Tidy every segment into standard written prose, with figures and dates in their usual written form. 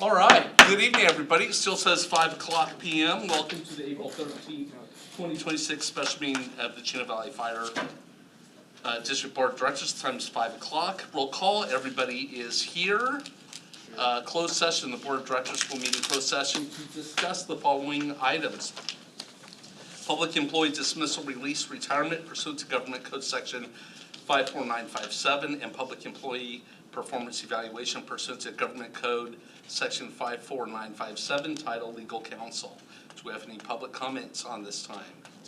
All right, good evening, everybody. It still says 5 o'clock p.m. Welcome to the April 13th, 2026 special meeting of the Chino Valley Fire District Board of Directors. The time is 5 o'clock. Roll call, everybody is here. Closed session, the Board of Directors will meet in closed session to discuss the following items. Public employee dismissal, release, retirement pursuant to Government Code Section 54957 and public employee performance evaluation pursuant to Government Code Section 54957, title Legal Counsel. Do we have any public comments on this time?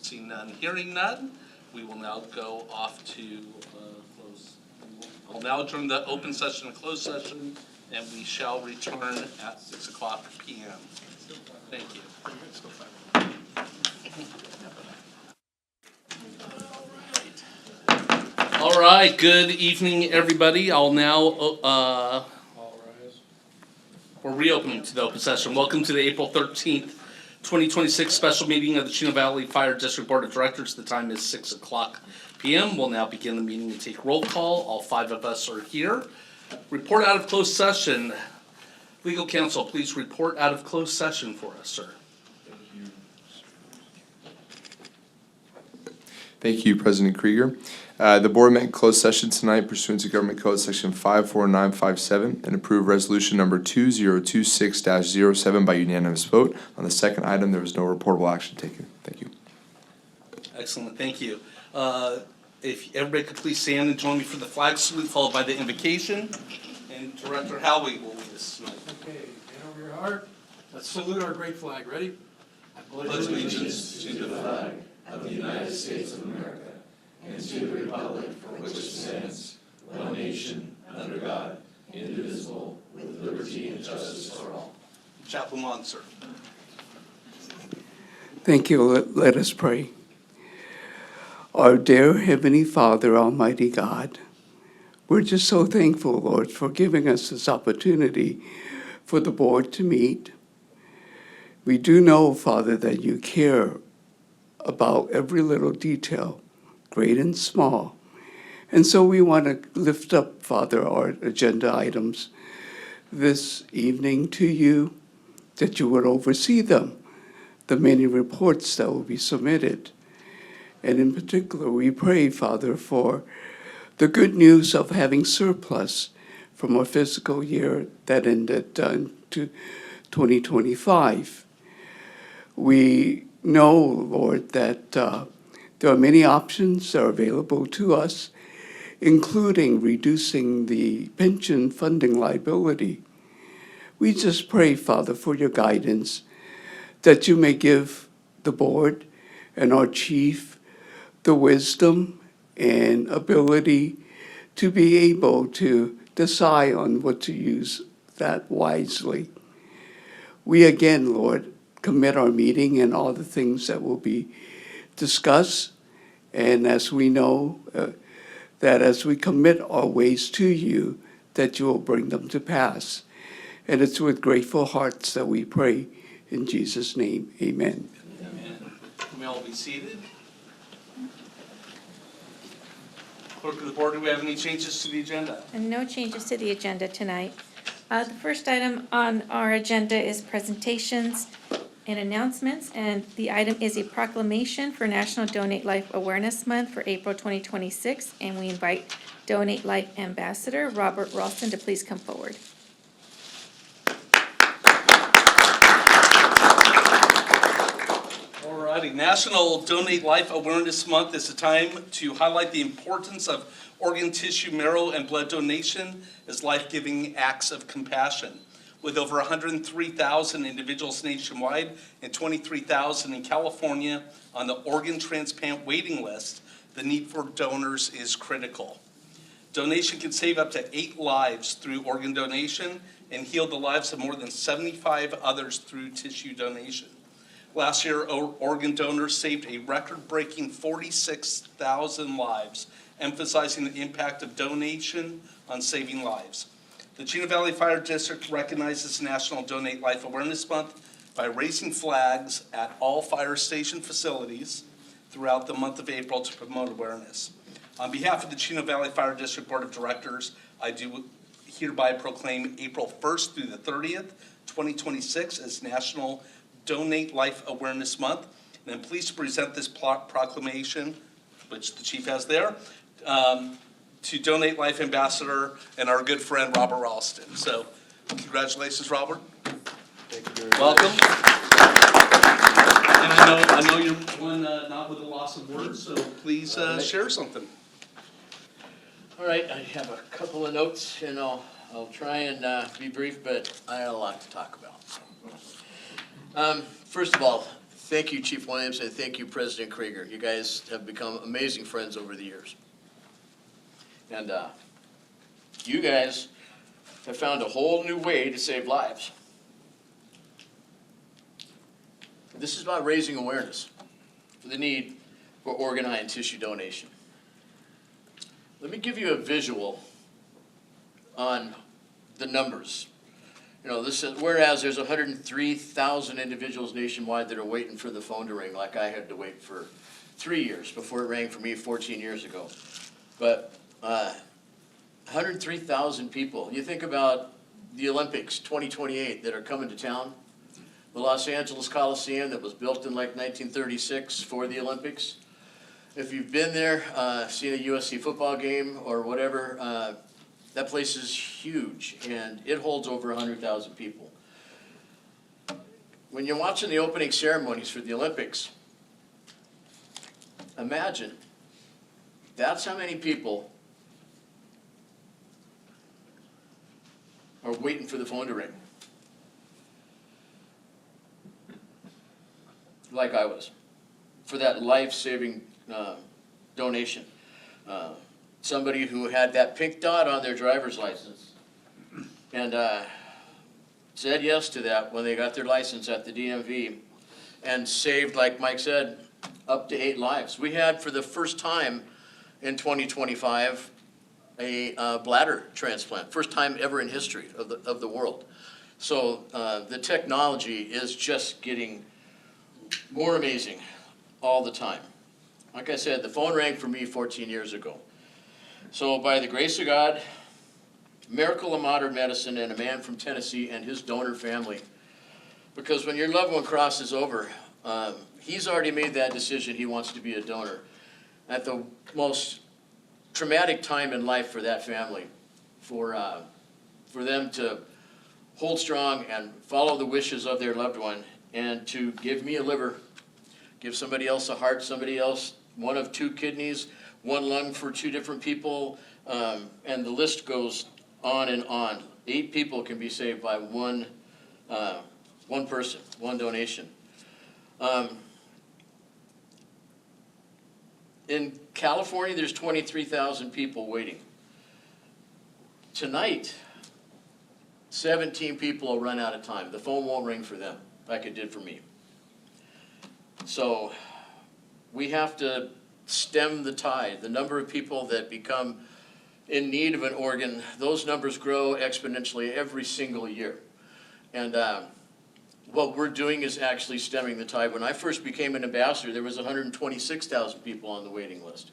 Seeing none, hearing none, we will now go off to close. I'll now adjourn the open session and closed session, and we shall return at 6 o'clock p.m. Thank you. All right, good evening, everybody. I'll now, we're reopening to the open session. Welcome to the April 13th, 2026 special meeting of the Chino Valley Fire District Board of Directors. The time is 6 o'clock p.m. We'll now begin the meeting and take roll call. All 5 of us are here. Report out of closed session. Legal counsel, please report out of closed session for us, sir. Thank you, President Krieger. The board met in closed session tonight pursuant to Government Code Section 54957 and approved resolution number 2026-07 by unanimous vote. On the second item, there was no reportable action taken. Thank you. Excellent, thank you. If everybody could please stand and join me for the flag salute, followed by the invocation. And Director Howie will lead us tonight. Okay, hand over your heart. Let's salute our great flag. Ready? I pledge allegiance to the flag of the United States of America and to the republic for which it stands, one nation, under God, indivisible, with liberty and justice for all. Chaplain Mon, sir. Thank you. Let us pray. Our dear Heavenly Father, Almighty God, we're just so thankful, Lord, for giving us this opportunity for the board to meet. We do know, Father, that you care about every little detail, great and small. And so we want to lift up, Father, our agenda items this evening to you, that you would oversee them, the many reports that will be submitted. And in particular, we pray, Father, for the good news of having surplus from our fiscal year that ended to 2025. We know, Lord, that there are many options that are available to us, including reducing the pension funding liability. We just pray, Father, for your guidance, that you may give the board and our chief the wisdom and ability to be able to decide on what to use that wisely. We again, Lord, commit our meeting and all the things that will be discussed. And as we know, that as we commit our ways to you, that you will bring them to pass. And it's with grateful hearts that we pray in Jesus' name. Amen. Amen. You may all be seated. Clerk of the board, do we have any changes to the agenda? And no changes to the agenda tonight. The first item on our agenda is presentations and announcements, and the item is a proclamation for National Donate Life Awareness Month for April 2026, and we invite Donate Life Ambassador Robert Ralston to please come forward. Alrighty, National Donate Life Awareness Month is a time to highlight the importance of organ, tissue, marrow, and blood donation as life-giving acts of compassion. With over 103,000 individuals nationwide and 23,000 in California on the organ transplant waiting list, the need for donors is critical. Donation can save up to 8 lives through organ donation and heal the lives of more than 75 others through tissue donation. Last year, organ donors saved a record-breaking 46,000 lives, emphasizing the impact of donation on saving lives. The Chino Valley Fire District recognizes National Donate Life Awareness Month by raising flags at all fire station facilities throughout the month of April to promote awareness. On behalf of the Chino Valley Fire District Board of Directors, I do hereby proclaim April 1st through the 30th, 2026 as National Donate Life Awareness Month. And I'm pleased to present this proclamation, which the chief has there, to Donate Life Ambassador and our good friend Robert Ralston. So congratulations, Robert. Thank you very much. Welcome. And I know you're one not with a loss of words, so please share something. All right, I have a couple of notes, and I'll try and be brief, but I have a lot to talk about. First of all, thank you, Chief Williams, and thank you, President Krieger. You guys have become amazing friends over the years. And you guys have found a whole new way to save lives. This is about raising awareness for the need for organ, eye, and tissue donation. Let me give you a visual on the numbers. You know, this is, whereas there's 103,000 individuals nationwide that are waiting for the phone to ring, like I had to wait for 3 years before it rang for me 14 years ago. But 103,000 people. You think about the Olympics 2028 that are coming to town, the Los Angeles Coliseum that was built in like 1936 for the Olympics. If you've been there, seen a USC football game or whatever, that place is huge, and it holds over 100,000 people. When you're watching the opening ceremonies for the Olympics, imagine that's how many people are waiting for the phone to ring. Like I was, for that life-saving donation. Somebody who had that pink dot on their driver's license and said yes to that when they got their license at the DMV and saved, like Mike said, up to 8 lives. We had, for the first time in 2025, a bladder transplant, first time ever in history of the world. So the technology is just getting more amazing all the time. Like I said, the phone rang for me 14 years ago. So by the grace of God, miracle of modern medicine, and a man from Tennessee and his donor family, because when your loved one crosses over, he's already made that decision he wants to be a donor. At the most traumatic time in life for that family, for them to hold strong and follow the wishes of their loved one, and to give me a liver, give somebody else a heart, somebody else 1 of 2 kidneys, 1 lung for 2 different people, and the list goes on and on. 8 people can be saved by one person, 1 donation. In California, there's 23,000 people waiting. Tonight, 17 people will run out of time. The phone won't ring for them like it did for me. So we have to stem the tide. The number of people that become in need of an organ, those numbers grow exponentially every single year. And what we're doing is actually stemming the tide. When I first became an ambassador, there was 126,000 people on the waiting list.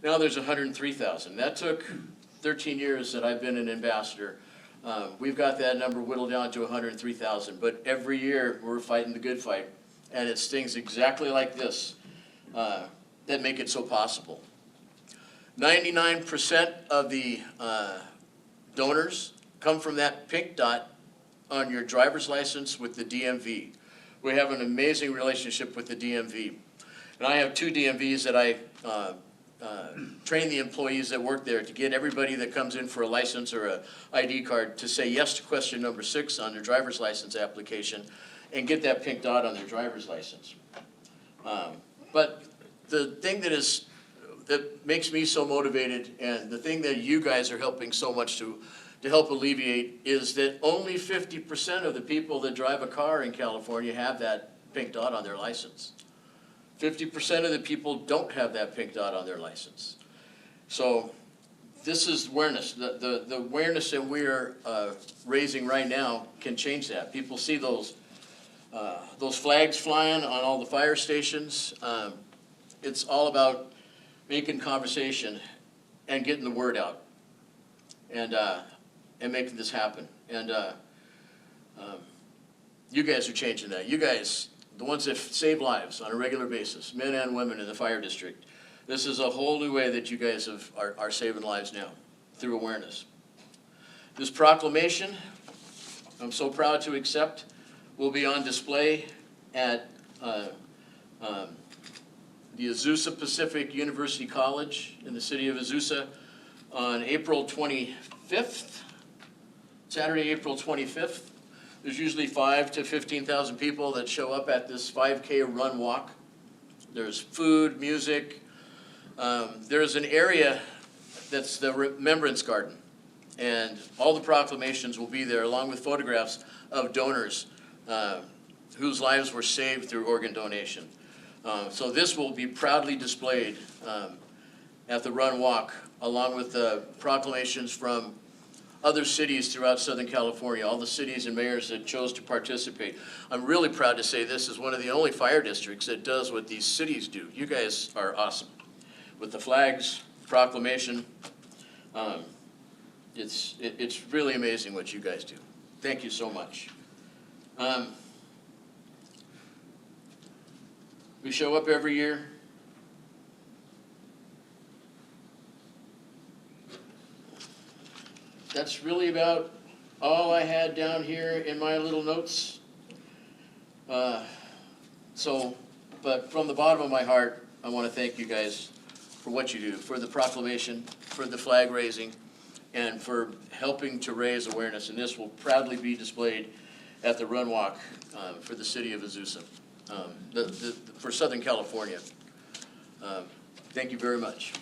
Now there's 103,000. That took 13 years that I've been an ambassador. We've got that number whittled down to 103,000, but every year we're fighting the good fight. And it's things exactly like this that make it so possible. 99% of the donors come from that pink dot on your driver's license with the DMV. We have an amazing relationship with the DMV. And I have 2 DMVs that I train the employees that work there to get everybody that comes in for a license or a ID card to say yes to question number 6 on their driver's license application and get that pink dot on their driver's license. But the thing that makes me so motivated, and the thing that you guys are helping so much to help alleviate, is that only 50% of the people that drive a car in California have that pink dot on their license. 50% of the people don't have that pink dot on their license. So this is awareness. The awareness that we're raising right now can change that. People see those flags flying on all the fire stations. It's all about making conversation and getting the word out. And and making this happen. And you guys are changing that. You guys, the ones that save lives on a regular basis, men and women in the fire district, this is a whole new way that you guys are saving lives now through awareness. This proclamation, I'm so proud to accept, will be on display at the Azusa Pacific University College in the city of Azusa on April 25th, Saturday, April 25th. There's usually 5,000 to 15,000 people that show up at this 5K run walk. There's food, music. There's an area that's the Remembrance Garden. And all the proclamations will be there along with photographs of donors whose lives were saved through organ donation. So this will be proudly displayed at the Run Walk, along with the proclamations from other cities throughout Southern California, all the cities and mayors that chose to participate. I'm really proud to say this is one of the only fire districts that does what these cities do. You guys are awesome. With the flags, proclamation, it's really amazing what you guys do. Thank you so much. We show up every year. That's really about all I had down here in my little notes. But from the bottom of my heart, I want to thank you guys for what you do, for the proclamation, for the flag raising, and for helping to raise awareness. And this will proudly be displayed at the Run Walk for the city of Azusa, for Southern California. Thank you very much.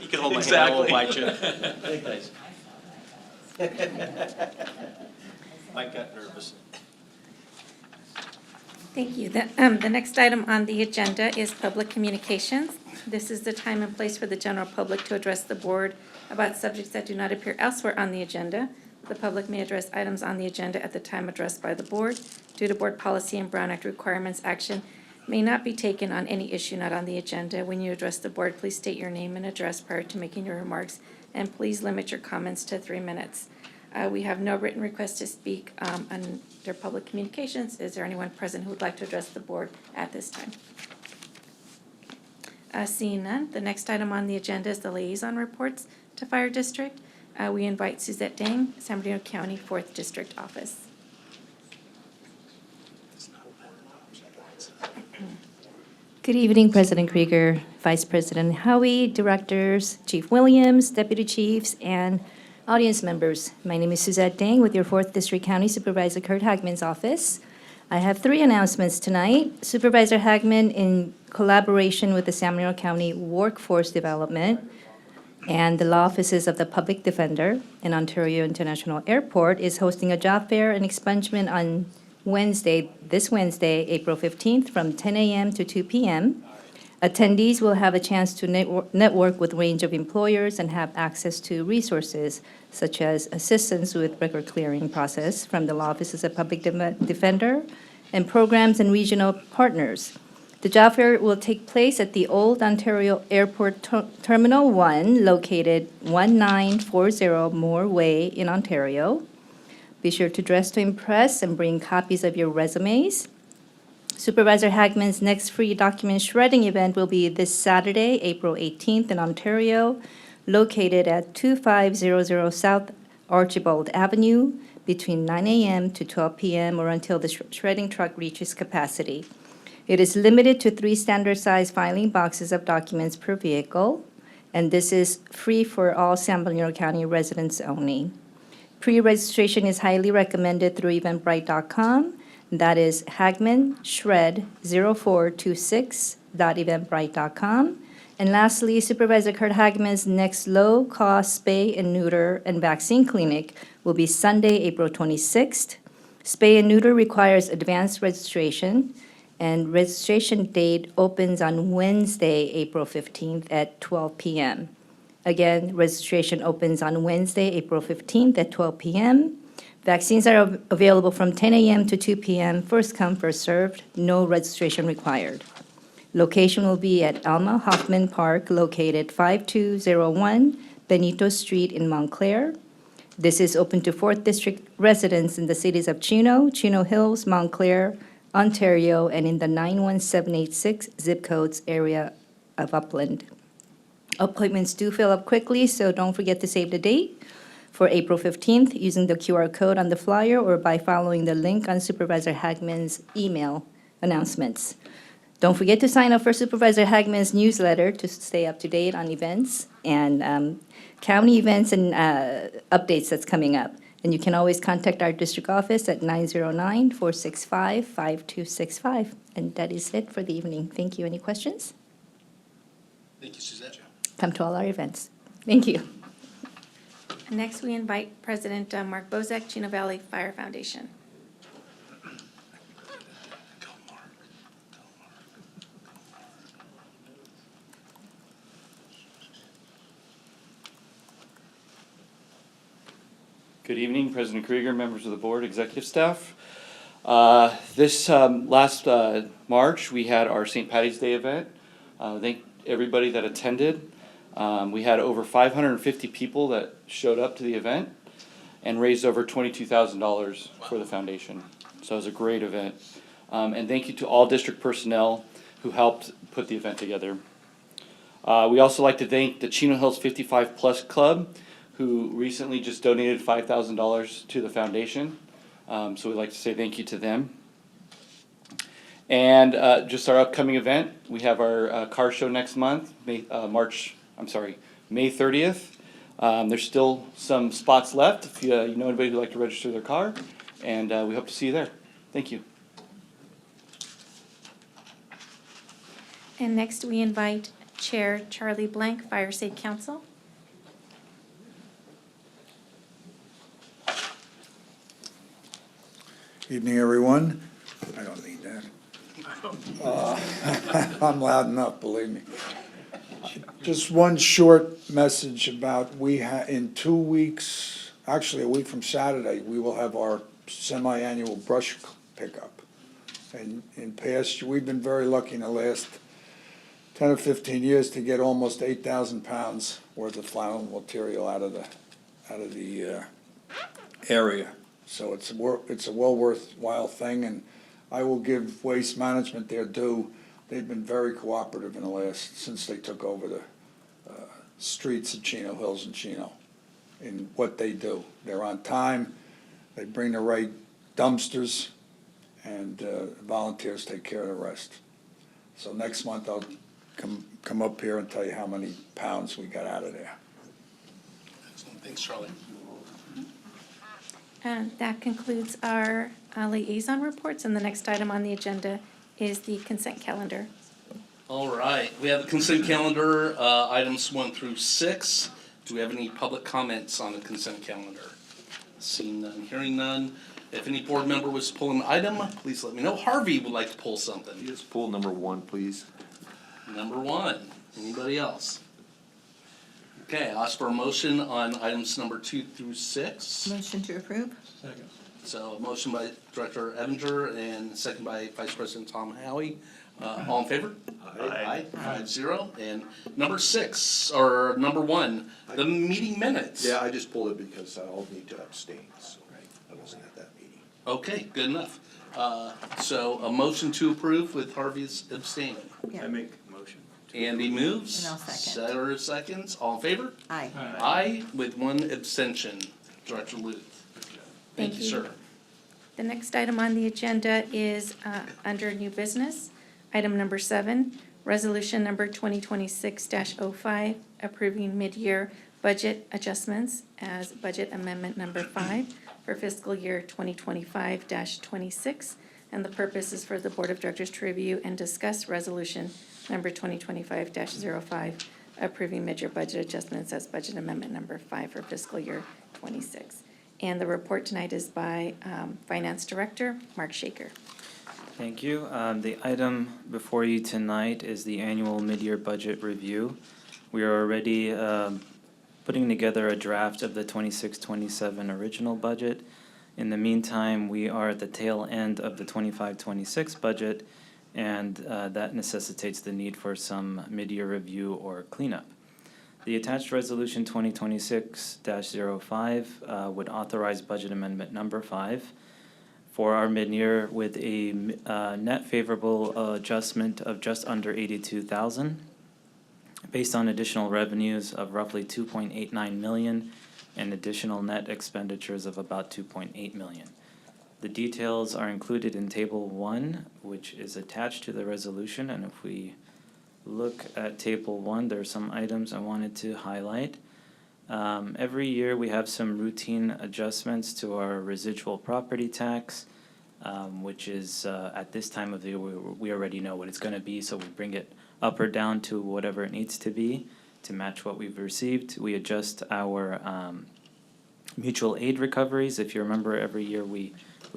You can hold my hand, I won't bite you. Thanks. Mike got nervous. Thank you. The next item on the agenda is public communications. This is the time and place for the general public to address the board about subjects that do not appear elsewhere on the agenda. The public may address items on the agenda at the time addressed by the board. Due to board policy and Brown Act requirements, action may not be taken on any issue not on the agenda. When you address the board, please state your name and address prior to making your remarks, and please limit your comments to 3 minutes. We have no written request to speak under public communications. Is there anyone present who would like to address the board at this time? Seeing none, the next item on the agenda is the liaison reports to Fire District. We invite Suzette Dang, San Bernardino County 4th District Office. Good evening, President Krieger, Vice President Howie, directors, Chief Williams, deputy chiefs, and audience members. My name is Suzette Dang with your 4th District County Supervisor Kurt Hagman's office. I have 3 announcements tonight. Supervisor Hagman, in collaboration with the San Bernardino County Workforce Development and the Law Offices of the Public Defender in Ontario International Airport, is hosting a job fair and expungement on this Wednesday, April 15th, from 10 a.m. to 2 p.m. Attendees will have a chance to network with a range of employers and have access to resources such as assistance with record clearing process from the Law Offices of Public Defender and programs and regional partners. The job fair will take place at the Old Ontario Airport Terminal 1, located 1940 Moore Way in Ontario. Be sure to dress to impress and bring copies of your resumes. Supervisor Hagman's next free document shredding event will be this Saturday, April 18th in Ontario, located at 2500 South Archibald Avenue between 9 a.m. to 12 p.m. or until the shredding truck reaches capacity. It is limited to 3 standard-size filing boxes of documents per vehicle, and this is free for all San Bernardino County residents only. Pre-registration is highly recommended through eventbrite.com. That is hagmanshred0426.eventbrite.com. And lastly, Supervisor Kurt Hagman's next low-cost spay and neuter and vaccine clinic will be Sunday, April 26th. Spay and neuter requires advanced registration, and registration date opens on Wednesday, April 15th at 12 p.m. Again, registration opens on Wednesday, April 15th at 12 p.m. Vaccines are available from 10 a.m. to 2 p.m., first come, first served, no registration required. Location will be at Alma Hoffman Park, located 5201 Benito Street in Montclair. This is open to 4th District residents in the cities of Chino, Chino Hills, Montclair, Ontario, and in the 91786 zip codes area of Upland. Appointments do fill up quickly, so don't forget to save the date for April 15th using the QR code on the flyer or by following the link on Supervisor Hagman's email announcements. Don't forget to sign up for Supervisor Hagman's newsletter to stay up to date on events and county events and updates that's coming up. And you can always contact our district office at 909-465-5265. And that is it for the evening. Thank you. Any questions? Thank you, Suzette. Come to all our events. Thank you. Next, we invite President Mark Bozak, Chino Valley Fire Foundation. Go, Mark. Go, Mark. Good evening, President Krieger, members of the board, executive staff. This last March, we had our St. Patty's Day event. Thank everybody that attended. We had over 550 people that showed up to the event and raised over $22,000 for the foundation. So it was a great event. And thank you to all district personnel who helped put the event together. We also like to thank the Chino Hills 55 Plus Club, who recently just donated $5,000 to the foundation. So we'd like to say thank you to them. And just our upcoming event, we have our car show next month, May 30th. There's still some spots left if you know anybody who'd like to register their car, and we hope to see you there. Thank you. And next, we invite Chair Charlie Blank, Fire Safe Council. Evening, everyone. I don't need that. I'm loud enough, believe me. Just one short message about in 2 weeks, actually a week from Saturday, we will have our semi-annual brush pickup. And in past, we've been very lucky in the last 10 or 15 years to get almost 8,000 pounds worth of flammable material out of the area. So it's a well worthwhile thing, and I will give Waste Management their due. They've been very cooperative since they took over the streets of Chino Hills and Chino in what they do. They're on time, they bring the right dumpsters, and volunteers take care of the rest. So next month I'll come up here and tell you how many pounds we got out of there. Excellent. Thanks, Charlie. And that concludes our liaison reports, and the next item on the agenda is the consent calendar. All right, we have the consent calendar, items 1 through 6. Do we have any public comments on the consent calendar? Seeing none, hearing none. If any board member was to pull an item, please let me know. Harvey would like to pull something. Just pull number 1, please. Number 1, anybody else? Okay, I'll ask for a motion on items number 2 through 6. Motion to approve? So a motion by Director Evinger and second by Vice President Tom Howie. All in favor? Aye. 5-0. And number 6, or number 1, the meeting minutes. Yeah, I just pulled it because I'll need to abstain, so I wasn't at that meeting. Okay, good enough. So a motion to approve with Harvey's abstaining. Yeah. make a motion. Andy moves. And I'll second. Sarah seconds. All in favor? Aye. Aye, with 1 abstention. Director Luth. Thank you, sir. The next item on the agenda is under new business. Item number 7, resolution number 2026-05, approving mid-year budget adjustments as budget amendment number 5 for fiscal year 2025-26. And the purpose is for the Board of Directors to review and discuss resolution number 2025-05, approving mid-year budget adjustments as budget amendment number 5 for fiscal year 26. And the report tonight is by Finance Director Mark Shaker. Thank you. The item before you tonight is the annual mid-year budget review. We are already putting together a draft of the 26-27 original budget. In the meantime, we are at the tail end of the 25-26 budget, and that necessitates the need for some mid-year review or cleanup. The attached resolution 2026-05 would authorize budget amendment number 5 for our mid-year with a net favorable adjustment of just under 82,000 based on additional revenues of roughly 2.89 million and additional net expenditures of about 2.8 million. The details are included in Table 1, which is attached to the resolution, and if we look at Table 1, there are some items I wanted to highlight. Every year we have some routine adjustments to our residual property tax, which is at this time of the year we already know what it's going to be, so we bring it up or down to whatever it needs to be to match what we've received. We adjust our mutual aid recoveries. If you remember, every year we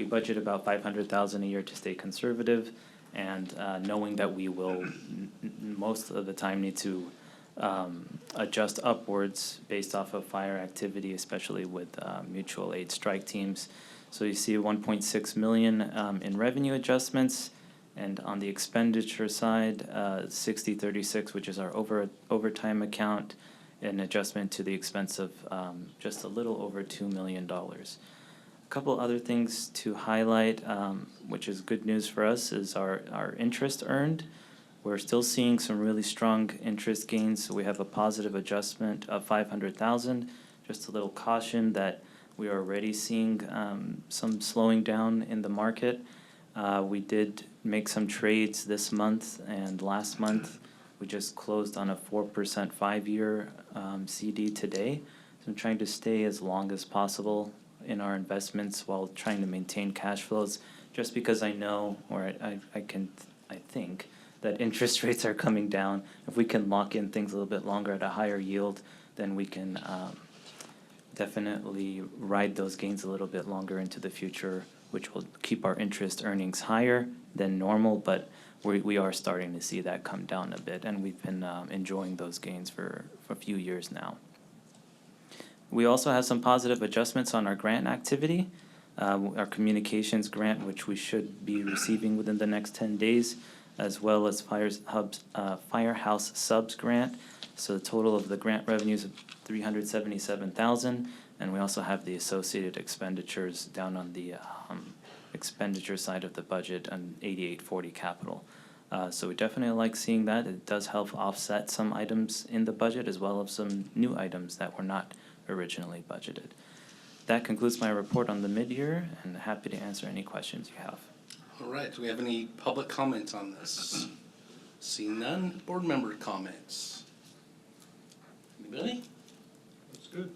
budget about 500,000 a year to stay conservative, and knowing that we will most of the time need to adjust upwards based off of fire activity, especially with mutual aid strike teams. So you see 1.6 million in revenue adjustments, and on the expenditure side, 6036, which is our overtime account, an adjustment to the expense of just a little over $2 million. Couple other things to highlight, which is good news for us, is our interest earned. We're still seeing some really strong interest gains, so we have a positive adjustment of 500,000. Just a little caution that we are already seeing some slowing down in the market. We did make some trades this month and last month. We just closed on a 4% 5-year CD today. So I'm trying to stay as long as possible in our investments while trying to maintain cash flows, just because I know, or I think that interest rates are coming down. If we can lock in things a little bit longer at a higher yield, then we can definitely ride those gains a little bit longer into the future, which will keep our interest earnings higher than normal, but we are starting to see that come down a bit, and we've been enjoying those gains for a few years now. We also have some positive adjustments on our grant activity. Our communications grant, which we should be receiving within the next 10 days, as well as Firehouse Subs grant. So the total of the grant revenues of 377,000, and we also have the associated expenditures down on the expenditure side of the budget on 8840 capital. So we definitely like seeing that. It does help offset some items in the budget, as well as some new items that were not originally budgeted. That concludes my report on the mid-year, and happy to answer any questions you have. All right, do we have any public comments on this? Seeing none, board member comments? Anybody? That's good.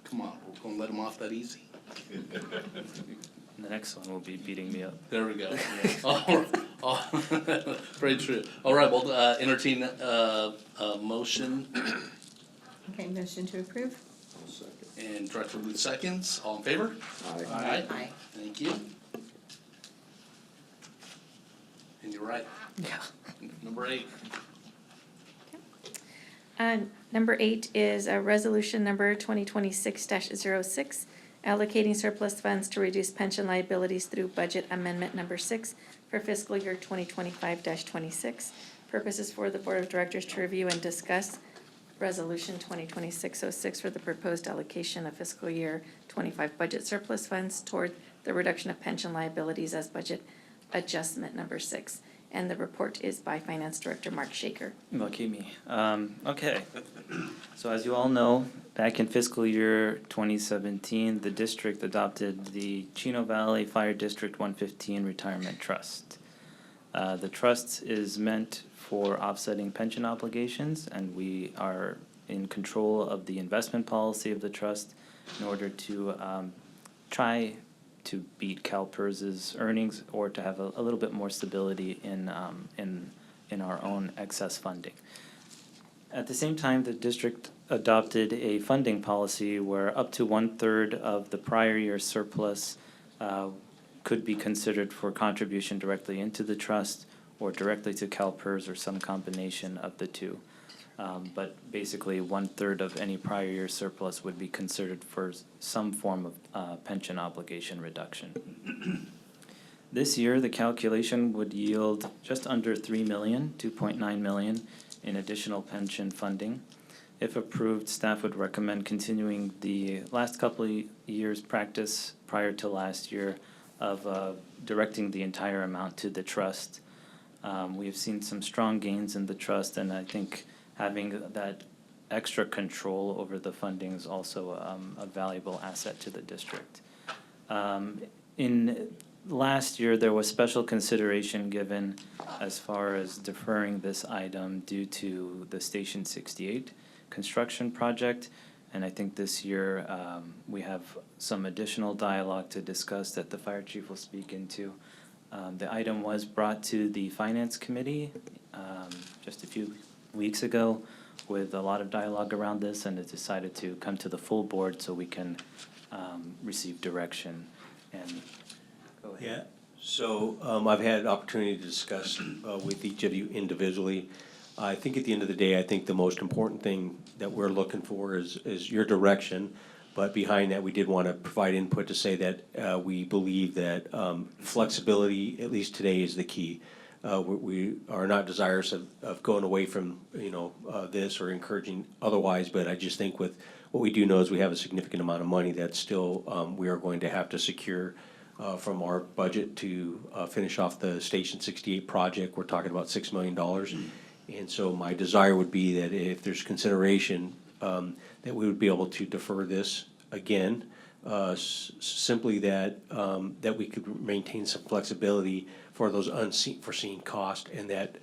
Come on, we're gonna let them off that easy. The next one will be beating me up. There we go. Very true. All right, well, entertain a motion, Okay, motion to approve? and Director Ruth seconds. All in favor? Aye. Aye. Thank you. And you're right. Yeah. Number 8. Number 8 is a resolution number 2026-06, allocating surplus funds to reduce pension liabilities through budget amendment number 6 for fiscal year 2025-26. Purposes for the Board of Directors to review and discuss Resolution 2026-06 for the proposed allocation of fiscal year 25 budget surplus funds toward the reduction of pension liabilities as budget adjustment number 6. And the report is by Finance Director Mark Shaker. Lucky me. Okay. So as you all know, back in fiscal year 2017, the district adopted the Chino Valley Fire District 115 Retirement Trust. The trust is meant for offsetting pension obligations, and we are in control of the investment policy of the trust in order to try to beat CalPERS's earnings, or to have a little bit more stability in our own excess funding. At the same time, the district adopted a funding policy where up to 1/3 of the prior year's surplus could be considered for contribution directly into the trust, or directly to CalPERS or some combination of the two. But basically, 1/3 of any prior year surplus would be considered for some form of pension obligation reduction. This year, the calculation would yield just under 3 million, 2.9 million in additional pension funding. If approved, staff would recommend continuing the last couple of years' practice prior to last year of directing the entire amount to the trust. We have seen some strong gains in the trust, and I think having that extra control over the funding is also a valuable asset to the district. In last year, there was special consideration given as far as deferring this item due to the Station 68 construction project. And I think this year, we have some additional dialogue to discuss that the fire chief will speak into. The item was brought to the Finance Committee just a few weeks ago with a lot of dialogue around this, and it decided to come to the full board so we can receive direction. And go ahead. Yeah, so I've had an opportunity to discuss with each of you individually. I think at the end of the day, I think the most important thing that we're looking for is your direction. But behind that, we did want to provide input to say that we believe that flexibility, at least today, is the key. We are not desirous of going away from, this or encouraging otherwise, but I just think with what we do know is we have a significant amount of money that still we are going to have to secure from our budget to finish off the Station 68 project. We're talking about $6 million. And so my desire would be that if there's consideration, that we would be able to defer this again, simply that we could maintain some flexibility for those unforeseen costs, and that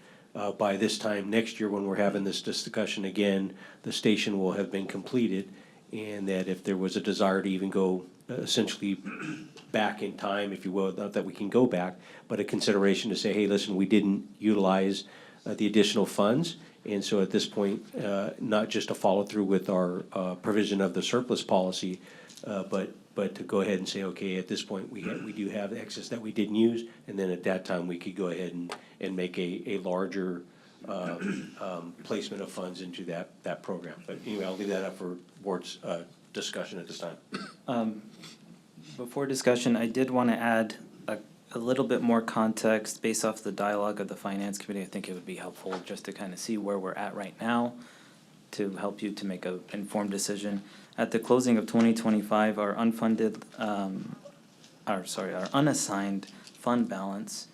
by this time next year when we're having this discussion again, the station will have been completed, and that if there was a desire to even go essentially back in time, if you will, not that we can go back, but a consideration to say, hey, listen, we didn't utilize the additional funds. And so at this point, not just to follow through with our provision of the surplus policy, but to go ahead and say, okay, at this point, we do have excess that we didn't use, and then at that time, we could go ahead and make a larger placement of funds into that program. But anyway, I'll leave that up for board's discussion at this time. Before discussion, I did want to add a little bit more context based off the dialogue of the Finance Committee. I think it would be helpful just to kind of see where we're at right now to help you to make an informed decision. At the closing of 2025, our our unassigned fund balance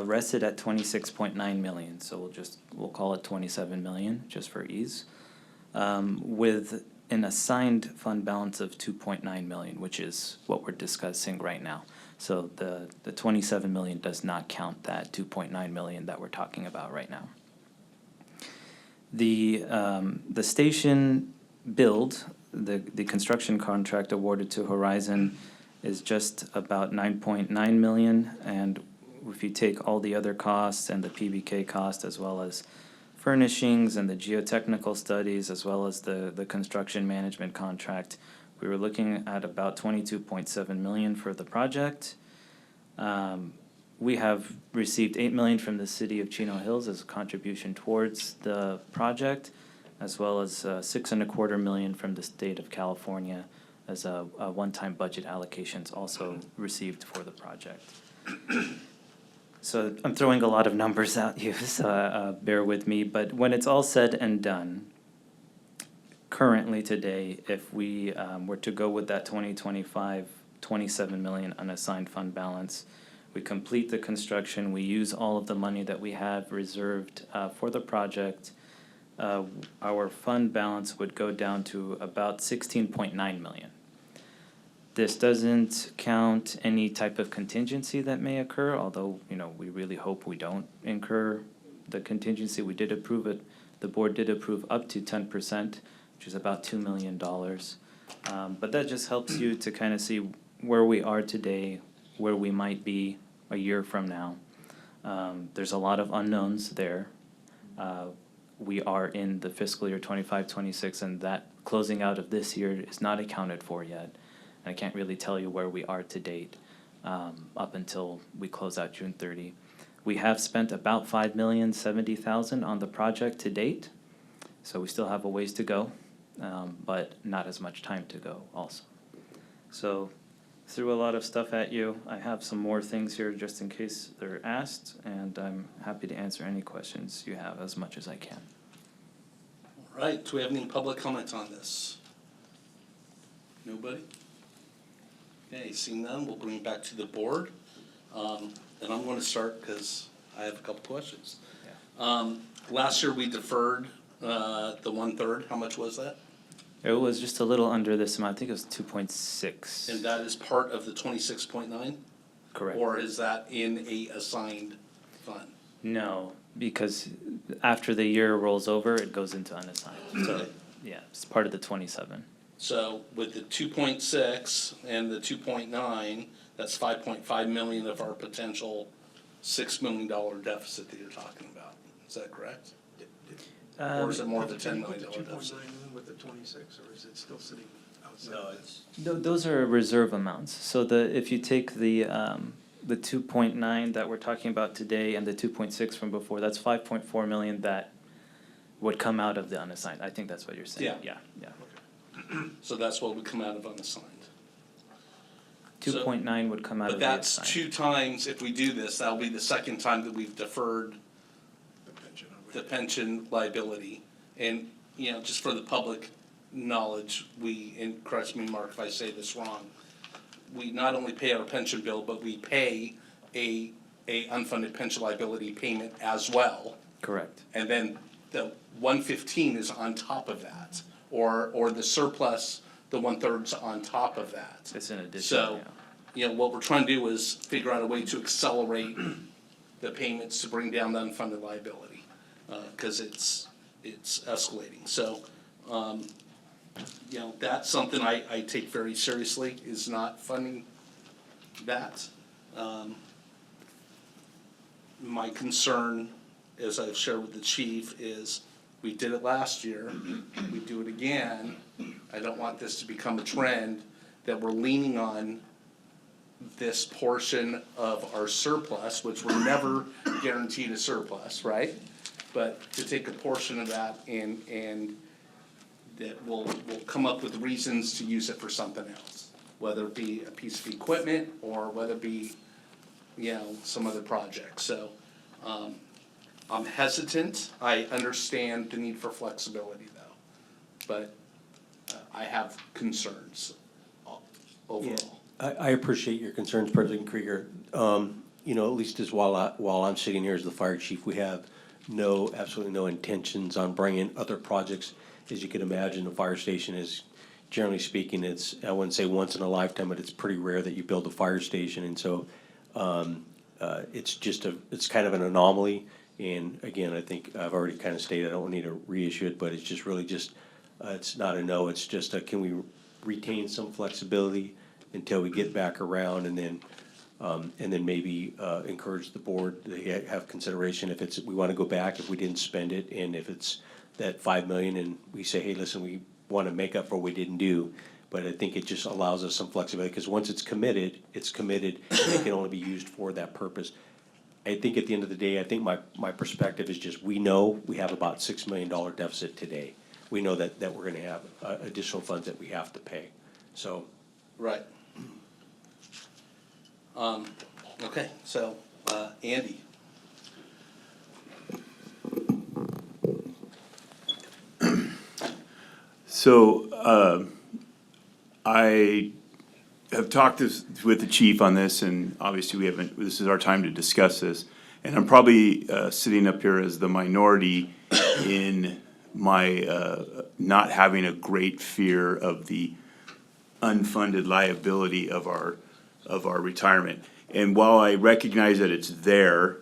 rested at 26.9 million. So we'll call it 27 million just for ease, with an assigned fund balance of 2.9 million, which is what we're discussing right now. So the 27 million does not count that 2.9 million that we're talking about right now. The station build, the construction contract awarded to Horizon is just about 9.9 million, and if you take all the other costs and the PBK cost, as well as furnishings and the geotechnical studies, as well as the construction management contract, we were looking at about 22.7 million for the project. We have received 8 million from the city of Chino Hills as a contribution towards the project, as well as 6.25 million from the state of California as a one-time budget allocations also received for the project. So I'm throwing a lot of numbers at you, so bear with me. But when it's all said and done, currently today, if we were to go with that 2025 27 million unassigned fund balance, we complete the construction, we use all of the money that we have reserved for the project, our fund balance would go down to about 16.9 million. This doesn't count any type of contingency that may occur, although, we really hope we don't incur the contingency. We did approve it. The board did approve up to 10%, which is about $2 million. But that just helps you to kind of see where we are today, where we might be a year from now. There's a lot of unknowns there. We are in the fiscal year 25-26, and that closing out of this year is not accounted for yet. I can't really tell you where we are to date up until we close out June 30. We have spent about $5,070,000 on the project to date, so we still have a ways to go, but not as much time to go also. So threw a lot of stuff at you. I have some more things here just in case they're asked, and I'm happy to answer any questions you have as much as I can. All right, do we have any public comments on this? Nobody? Okay, seeing none, we'll bring it back to the board. And I'm gonna start because I have a couple questions. Last year we deferred the 1/3. How much was that? It was just a little under this amount. I think it was 2.6. And that is part of the 26.9? Correct. Or is that in a assigned fund? No, because after the year rolls over, it goes into unassigned. So, yeah, it's part of the 27. So with the 2.6 and the 2.9, that's 5.5 million of our potential $6 million deficit that you're talking about. Is that correct? Or is it more of a $10 million deficit? With the 26, or is it still sitting outside? No, it's, Those are reserve amounts. So if you take the 2.9 that we're talking about today and the 2.6 from before, that's 5.4 million that would come out of the unassigned. I think that's what you're saying. Yeah. Yeah. So that's what would come out of unassigned. 2.9 would come out But of the that's assigned. 2 times, if we do this, that'll be the second time that we've deferred The pension over the pension liability. And, you know, just for the public knowledge, and correct me, Mark, if I say this wrong, we not only pay our pension bill, but we pay a unfunded pension liability payment as well. Correct. And then the 115 is on top of that, or the surplus, the 1/3's on top of that. It's an addition, So, yeah. you know, what we're trying to do is figure out a way to accelerate the payments to bring down the unfunded liability, cause it's escalating, so, you know, that's something I take very seriously, is not funding that. My concern, as I've shared with the chief, is we did it last year, we do it again. I don't want this to become a trend that we're leaning on this portion of our surplus, which we're never guaranteed a surplus, right? But to take a portion of that and that we'll come up with reasons to use it for something else. Whether it be a piece of equipment or whether it be, you know, some other project, so, I'm hesitant, I understand the need for flexibility though, but I have concerns overall. I appreciate your concerns, President Krieger. You know, at least as while I'm sitting here as the fire chief, we have absolutely no intentions on bringing other projects. As you can imagine, the fire station is, generally speaking, I wouldn't say once in a lifetime, but it's pretty rare that you build a fire station, and so, it's kind of an anomaly. And again, I think I've already kind of stated, I don't need to reissue it, but it's just really it's not a no, it's just can we retain some flexibility until we get back around, and then maybe encourage the board to have consideration if we want to go back, if we didn't spend it, and if it's that 5 million and we say, hey, listen, we want to make up for what we didn't do. But I think it just allows us some flexibility, because once it's committed, and it can only be used for that purpose. I think at the end of the day, I think my perspective is just, we know we have about $6 million deficit today. We know that we're gonna have additional funds that we have to pay, so. Right. Okay, so, Andy. So, I have talked with the chief on this, and obviously this is our time to discuss this. And I'm probably sitting up here as the minority in my not having a great fear of the unfunded liability of our retirement. And while I recognize that it's there,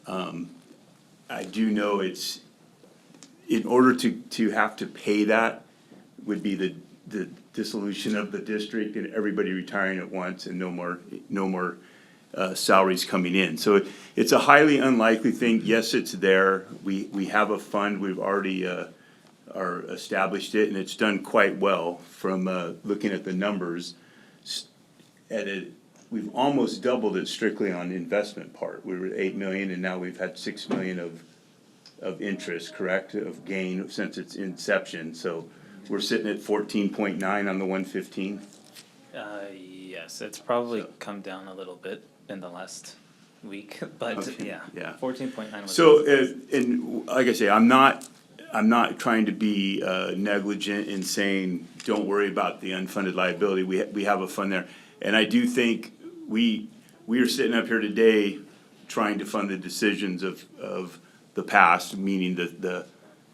I do know it's, in order to have to pay that would be the dissolution of the district and everybody retiring at once and no more salaries coming in. So it's a highly unlikely thing. Yes, it's there. We have a fund. We've already established it, and it's done quite well from looking at the numbers. At we've almost doubled it strictly on the investment part. We were at 8 million and now we've had 6 million of interest, correct, of gain since its inception. So we're sitting at 14.9 on the 115. Yes, it's probably come down a little bit in the last week, but Okay, yeah. yeah. 14.9 was. So, and like I say, I'm not trying to be negligent in saying, don't worry about the unfunded liability. We have a fund there. And I do think we are sitting up here today trying to fund the decisions of the past, meaning the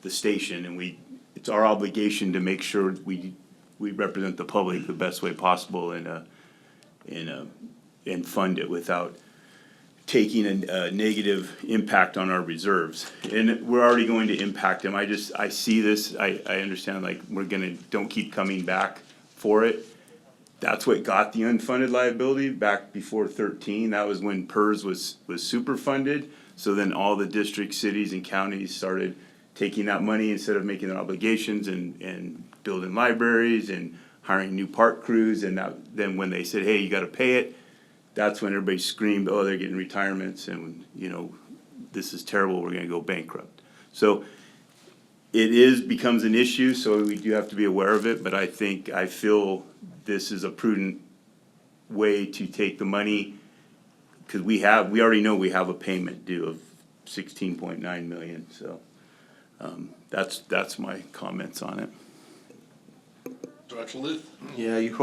station. And it's our obligation to make sure we represent the public the best way possible and fund it without taking a negative impact on our reserves. And we're already going to impact them. I see this, I understand, like, don't keep coming back for it. That's what got the unfunded liability back before 13. That was when PERS was super funded. So then all the districts, cities, and counties started taking that money instead of making their obligations and building libraries and hiring new park crews. And then when they said, hey, you gotta pay it, that's when everybody screamed, oh, they're getting retirements and, this is terrible, we're gonna go bankrupt. So becomes an issue, so we do have to be aware of it, but I feel this is a prudent way to take the money, cause we already know we have a payment due of 16.9 million, so, that's my comments on it. Director Luth? Yeah, you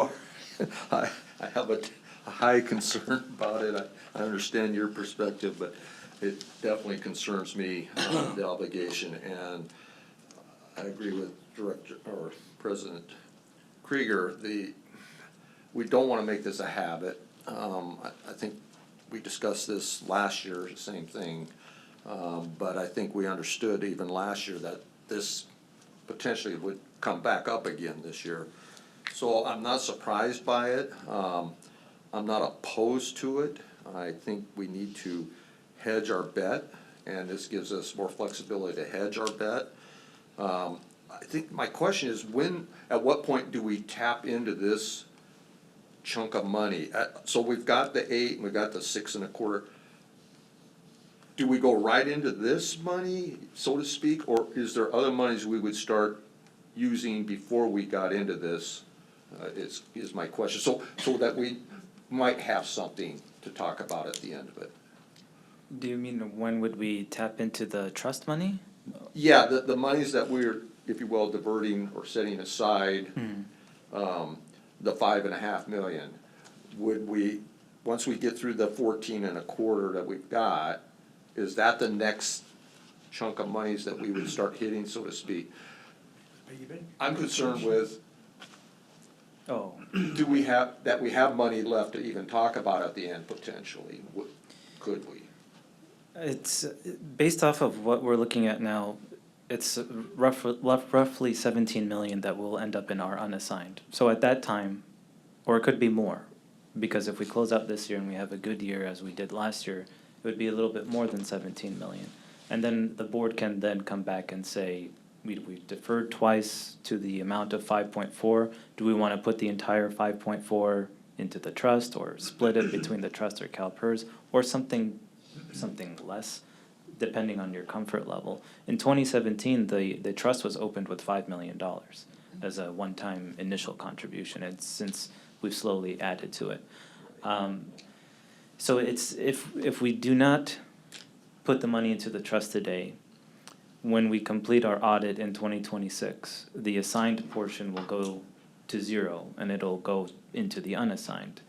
are. I have a high concern about it. I understand your perspective, but it definitely concerns me, the obligation, and I agree with President Krieger. We don't wanna make this a habit. I think we discussed this last year, the same thing. But I think we understood even last year that this potentially would come back up again this year. So I'm not surprised by it. I'm not opposed to it. I think we need to hedge our bet, and this gives us more flexibility to hedge our bet. I think my question is at what point do we tap into this chunk of money? So we've got the 8 and we've got the 6.25. Do we go right into this money, so to speak, or is there other monies we would start using before we got into this? Is my question, so that we might have something to talk about at the end of it. Do you mean when would we tap into the trust money? Yeah, the monies that we're, if you will, diverting or setting aside, the 5.5 million, would we, once we get through the 14.25 that we've got, is that the next chunk of monies that we would start hitting, so to speak? I'm concerned with, do we have money left to even talk about at the end potentially? Could we? It's based off of what we're looking at now. It's roughly 17 million that will end up in our unassigned. So at that time, or it could be more, because if we close out this year and we have a good year as we did last year, it would be a little bit more than 17 million. And then the board can then come back and say, we deferred twice to the amount of 5.4. Do we want to put the entire 5.4 into the trust, or split it between the trust or CalPERS, or something less, depending on your comfort level? In 2017, the trust was opened with $5 million as a one-time initial contribution, and since we've slowly added to it. So it's, if we do not put the money into the trust today, when we complete our audit in 2026, the assigned portion will go to 0 and it'll go into the unassigned.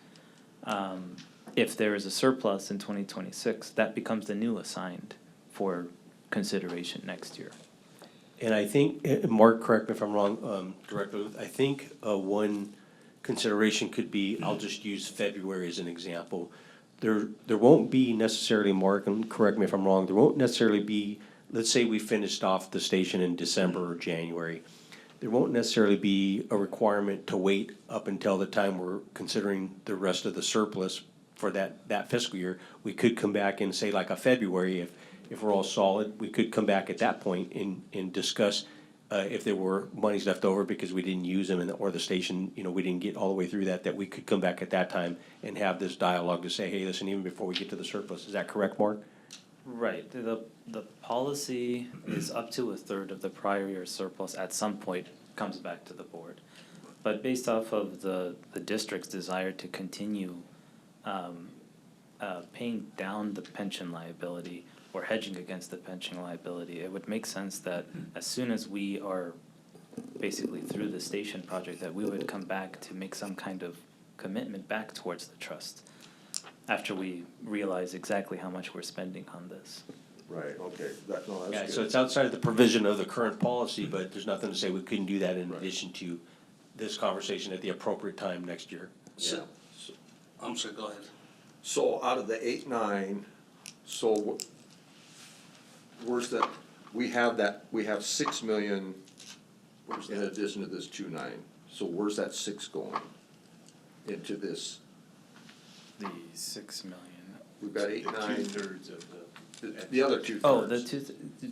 If there is a surplus in 2026, that becomes the new assigned for consideration next year. And I think, Mark, correct me if I'm wrong, Director Luth, I think one consideration could be, I'll just use February as an example. There won't be necessarily, Mark, and correct me if I'm wrong, there won't necessarily be, let's say we finished off the station in December or January. There won't necessarily be a requirement to wait up until the time we're considering the rest of the surplus for that fiscal year. We could come back and say like a February, if we're all solid, we could come back at that point and discuss if there were monies left over because we didn't use them or the station, we didn't get all the way through that we could come back at that time and have this dialogue to say, hey, listen, even before we get to the surplus. Is that correct, Mark? Right, the policy is up to a third of the prior year's surplus at some point comes back to the board. But based off of the district's desire to continue paying down the pension liability or hedging against the pension liability, it would make sense that as soon as we are basically through the station project, that we would come back to make some kind of commitment back towards the trust after we realize exactly how much we're spending on this. Right, okay, that's Yeah, good. so it's outside of the provision of the current policy, but there's nothing to say we couldn't do that in addition to this conversation at the appropriate time next year. Yeah. I'm sorry, go ahead. So out of the 8.9, so where's that, we have 6 million in addition to this 2.9. So where's that 6 going? Into this, The 6 million. we've got 8.9. Two-thirds of The other 2/3. Oh,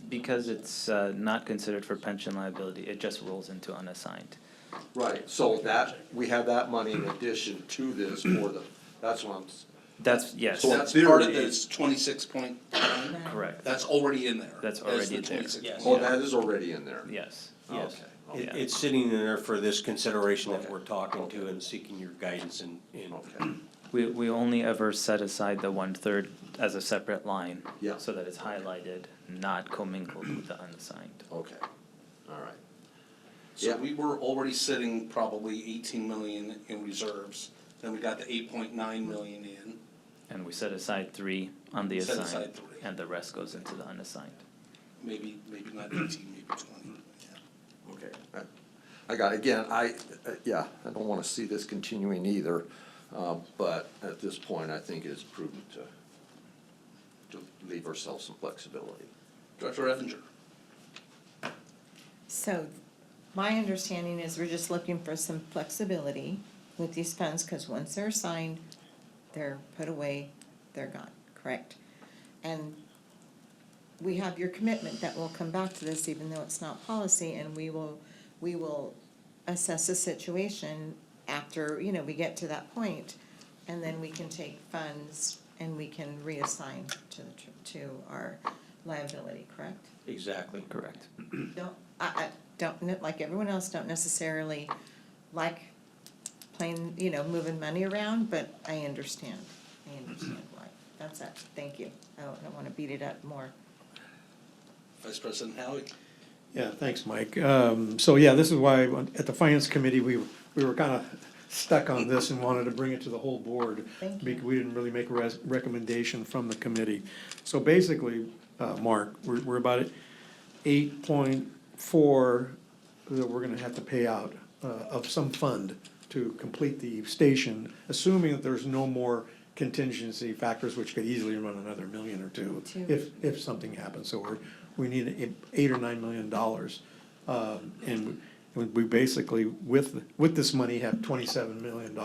because it's not considered for pension liability, it just rolls into unassigned. Right, so that, we have that money in addition to this for the, that's what I'm, That's, yes, So That's in part of theory- this 26.9. correct. That's already in there. That's That is already the there. 26. oh, that is already in there. Yes, Okay, yes. okay. Yeah. It's sitting in there for this consideration that Okay. we're talking to and seeking your guidance in. Okay. We only ever set aside the 1/3 as a separate line. Yeah. So that it's highlighted, not commingled with the unassigned. Okay, all right. So Yeah. we were already sitting probably 18 million in reserves, then we got the 8.9 million in. And we set aside 3 on the Set assigned, aside 3. and the rest goes into the unassigned. Maybe not 18, maybe 20, yeah. Okay, I got, again, yeah, I don't wanna see this continuing either, but at this point, I think it's prudent to leave ourselves some flexibility. Director Effinger. So, my understanding is we're just looking for some flexibility with these funds, cause once they're assigned, they're put away, they're gone, correct? And we have your commitment that we'll come back to this even though it's not policy, and we will assess the situation after, we get to that point, and then we can take funds and we can reassign to our liability, correct? Exactly. Correct. I don't, like everyone else, don't necessarily like playing, moving money around, but I understand why. That's it, thank you. I don't wanna beat it up more. Vice President Howie. Yeah, thanks, Mike. So yeah, this is why at the Finance Committee, we were kind of stuck on this and wanted to bring it to the whole board. Thank you. Because we didn't really make a recommendation from the committee. So basically, Mark, we're about at 8.4 that we're gonna have to pay out of some fund to complete the station, assuming that there's no more contingency factors, which could easily run another $1 million or $2 million if something happens. So we need $8 or $9 million. And we basically, with this money, have $27 million.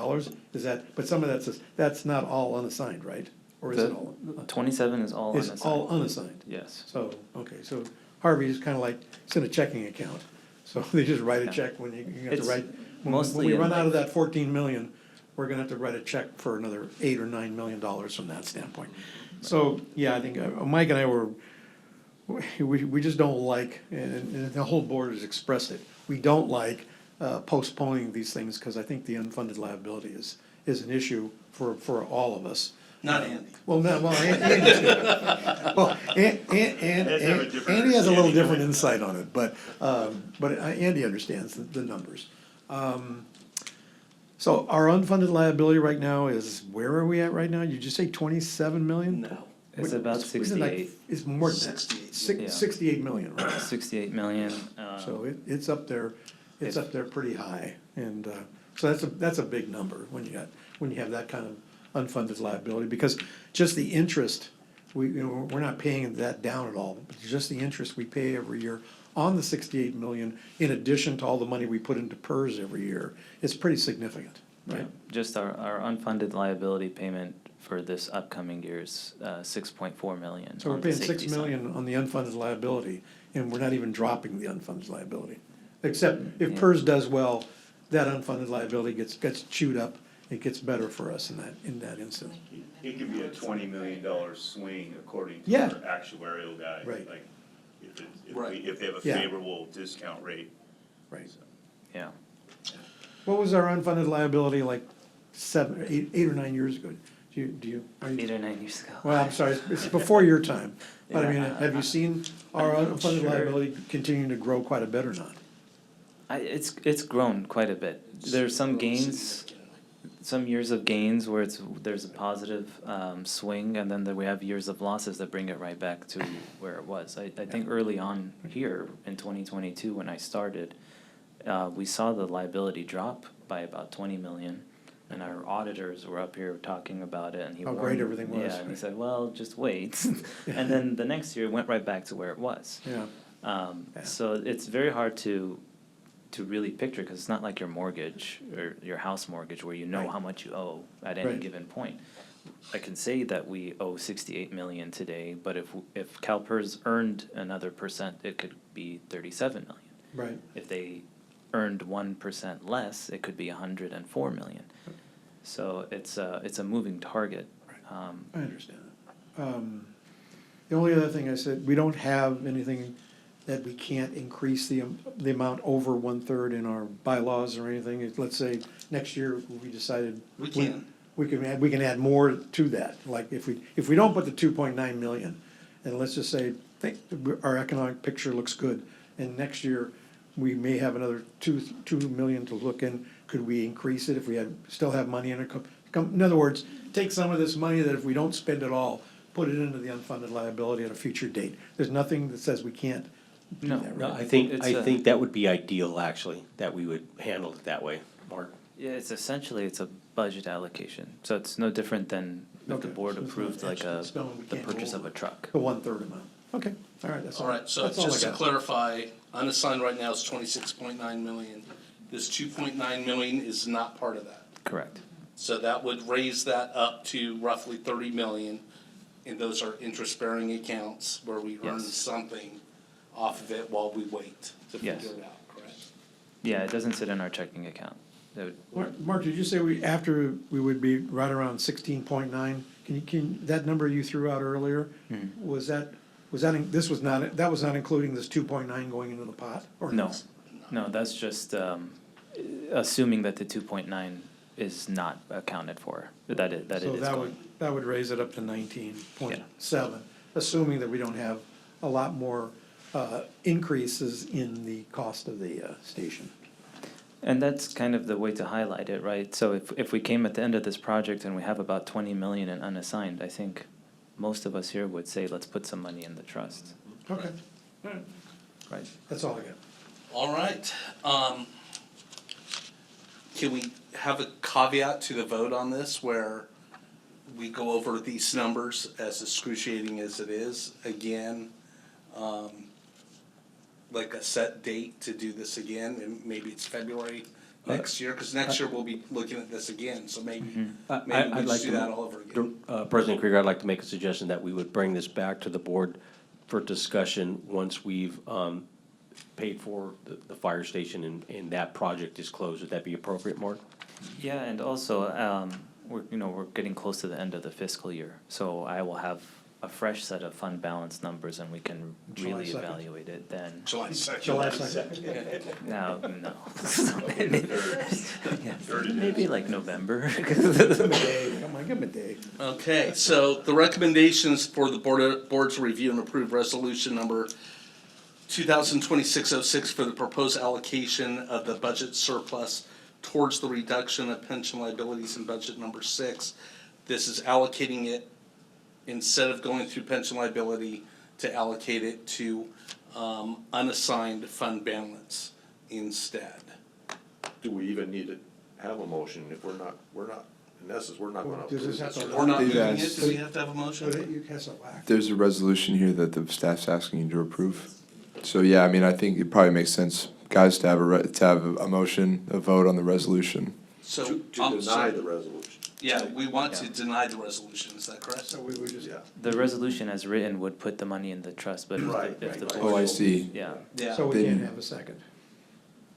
Is that, but some of that's not all unassigned, right? Or is it all? 27 is all unassigned. It's all unassigned. Yes. So, okay, so Harvey is kind of like, it's in a checking account. So they just write a Yeah. check when you have It's to write. When mostly we in run out of like- that 14 million, we're gonna have to write a check for another $8 or $9 million from that standpoint. So, yeah, I think Mike and I were, we just don't like, and the whole board has expressed it, we don't like postponing these things, because I think the unfunded liability is an issue for all of us. Not Andy. Well, no, well, Andy too. Well, Andy has a little different insight on it, but Andy understands the numbers. So our unfunded liability right now is, where are we at right now? You just say 27 million? No. It's about Isn't it like- 68. It's more than that. 68. Yeah. 68 million, right? 68 million. So it's up there, it's up there pretty high, and, so that's a big number when you have that kind of unfunded liability, because just the interest, we're not paying that down at all, but just the interest we pay every year on the 68 million, in addition to all the money we put into PERS every year, it's pretty significant, right? Just our unfunded liability payment for this upcoming year's 6.4 million. So we're on the paying safety 6 side. million on the unfunded liability, and we're not even dropping the unfunded liability. Except if Yeah. PERS does well, that unfunded liability gets chewed up, it gets better for us in that instance. It could be a $20 million swing according to Yeah. our actuarial guy. Right. Like, Right. if they have a Yeah. favorable discount rate. Right. Yeah. What was our unfunded liability like 8 or 9 years ago? Do you? are you- 8 or 9 years ago. Well, I'm sorry, it's before your time. But I mean, Yeah. have you seen our I'm not unfunded sure. liability continuing to grow quite a bit or not? It's grown quite a bit. There's some gains, some years of gains where there's a positive swing, and then we have years of losses that bring it right back to where it was. I think early on here in 2022, when I started, we saw the liability drop by about 20 million. And our auditors were up here talking about it, and he How warned. great everything was, Yeah, and he right. said, well, just wait. And then the next year, it went right back to where it was. Yeah. Yeah. So it's very hard to really picture, because it's not like your mortgage or your house mortgage where you know Right. how much you owe at any Right. given point. I can say that we owe 68 million today, but if CalPERS earned another percent, it could be 37 million. Right. If they earned 1% less, it could be 104 million. So it's a moving target. I understand that. The only other thing I said, we don't have anything that we can't increase the amount over 1/3 in our bylaws or anything. Let's say next year we decided. We can. We can add more to that, like if we don't put the 2.9 million, and let's just say, our economic picture looks good, and next year we may have another 2 million to look in, could we increase it if we still have money in it? In other words, take some of this money that if we don't spend it all, put it into the unfunded liability at a future date. There's nothing that says we can't do No. that, No, right? It's a- that would be ideal, actually, that we would handle it that way, Mark. Yeah, it's a budget allocation, so it's no different than if the Okay, board so it's approved not like etched in stone, we the can't go purchase of over a truck. The 1/3 amount. Okay, all right, that's all. All right, so That's all I just to got. clarify, unassigned right now is 26.9 million. This 2.9 million is not part of that. Correct. So that would raise that up to roughly 30 million. And those are interest-bearing accounts where we earn Yes. something off of it while we wait to Yes. figure it out, correct? Yeah, it doesn't sit in our checking account. That would- Mark, did you say after we would be right around 16.9? That number you threw out earlier, was that, that was not including this 2.9 going into the pot? Or No, no, that's just assuming that the 2.9 is not accounted for, that it So is going. that would raise it up to 19.7, assuming that we don't have a lot more increases in the cost of the station. And that's kind of the way to highlight it, right? So if we came at the end of this project and we have about 20 million in unassigned, I think most of us here would say, let's put some money in the trust, Okay, all right, right? that's all I got. All right, can we have a caveat to the vote on this where we go over these numbers, as excruciating as it is, again? Like a set date to do this again, and maybe it's February next year, cause next year we'll be looking at this again, so maybe we I'd like just do that all over again. President Krieger, I'd like to make a suggestion that we would bring this back to the board for discussion once we've paid for the fire station and that project is closed. Would that be appropriate, Mark? Yeah, and also, we're getting close to the end of the fiscal year, so I will have a fresh set of fund balance numbers and we can July really 2nd. evaluate it then. July 2nd. July 2nd. No. Yeah, maybe like November. Give him a day, come on, give him a day. Okay, so the recommendations for the board to review and approve resolution number 2026-06 for the proposed allocation of the budget surplus towards the reduction of pension liabilities in budget number 6. This is allocating it, instead of going through pension liability, to allocate it to unassigned fund balance instead. Do we even need to have a motion if we're not, in essence, we're not gonna Does approve this have this? to- We're not They've moving it, asked- do we have to have a So motion? that you has a whack. There's a resolution here that the staff's asking you to approve. So, yeah, I mean, I think it probably makes sense, guys, to have a motion, a vote on the resolution. So, To deny the resolution. Yeah, we want to deny the resolution, is that correct? So we would just, The resolution as written would put the money in the trust, but if the board. Oh, I see. Yeah. Yeah. so we Then- can't have a second.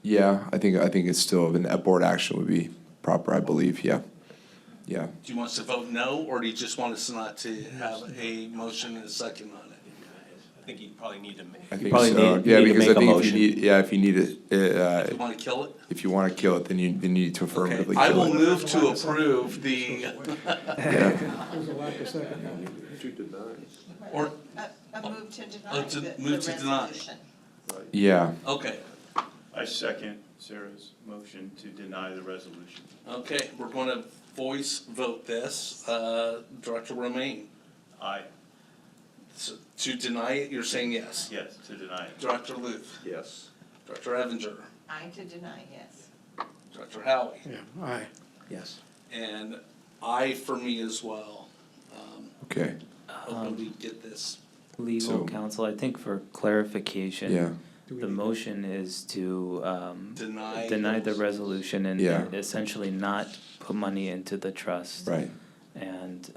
Yeah, I think it's still, a board action would be proper, I believe, yeah. Yeah. Do you want us to vote no, or do you just want us not to have a motion and a second on it? I think you probably need to I you think probably so. need Yeah, need to because I make a think motion. if you need it, Do you want to kill it? if you want to kill it, then you need to Okay, affirmatively I kill will it. move to approve the, Yeah, There's a lack of second. or, A move to deny Oh, to the move to deny. resolution. yeah. okay, I second Sarah's motion to deny the resolution. okay, we're going to voice vote this. Director Romaine, Aye. so to deny it, you're saying yes. Yes, to deny it. Director Luth, Yes. Director Evinger, I to deny, yes. Director Howie, Yeah, aye, yes. and I for me as well. Okay, Hoping we get this. Legal So- counsel, I think for clarification. yeah. The motion is to, Deny. deny the resolution and Yeah. essentially not put money into the trust. Right. And,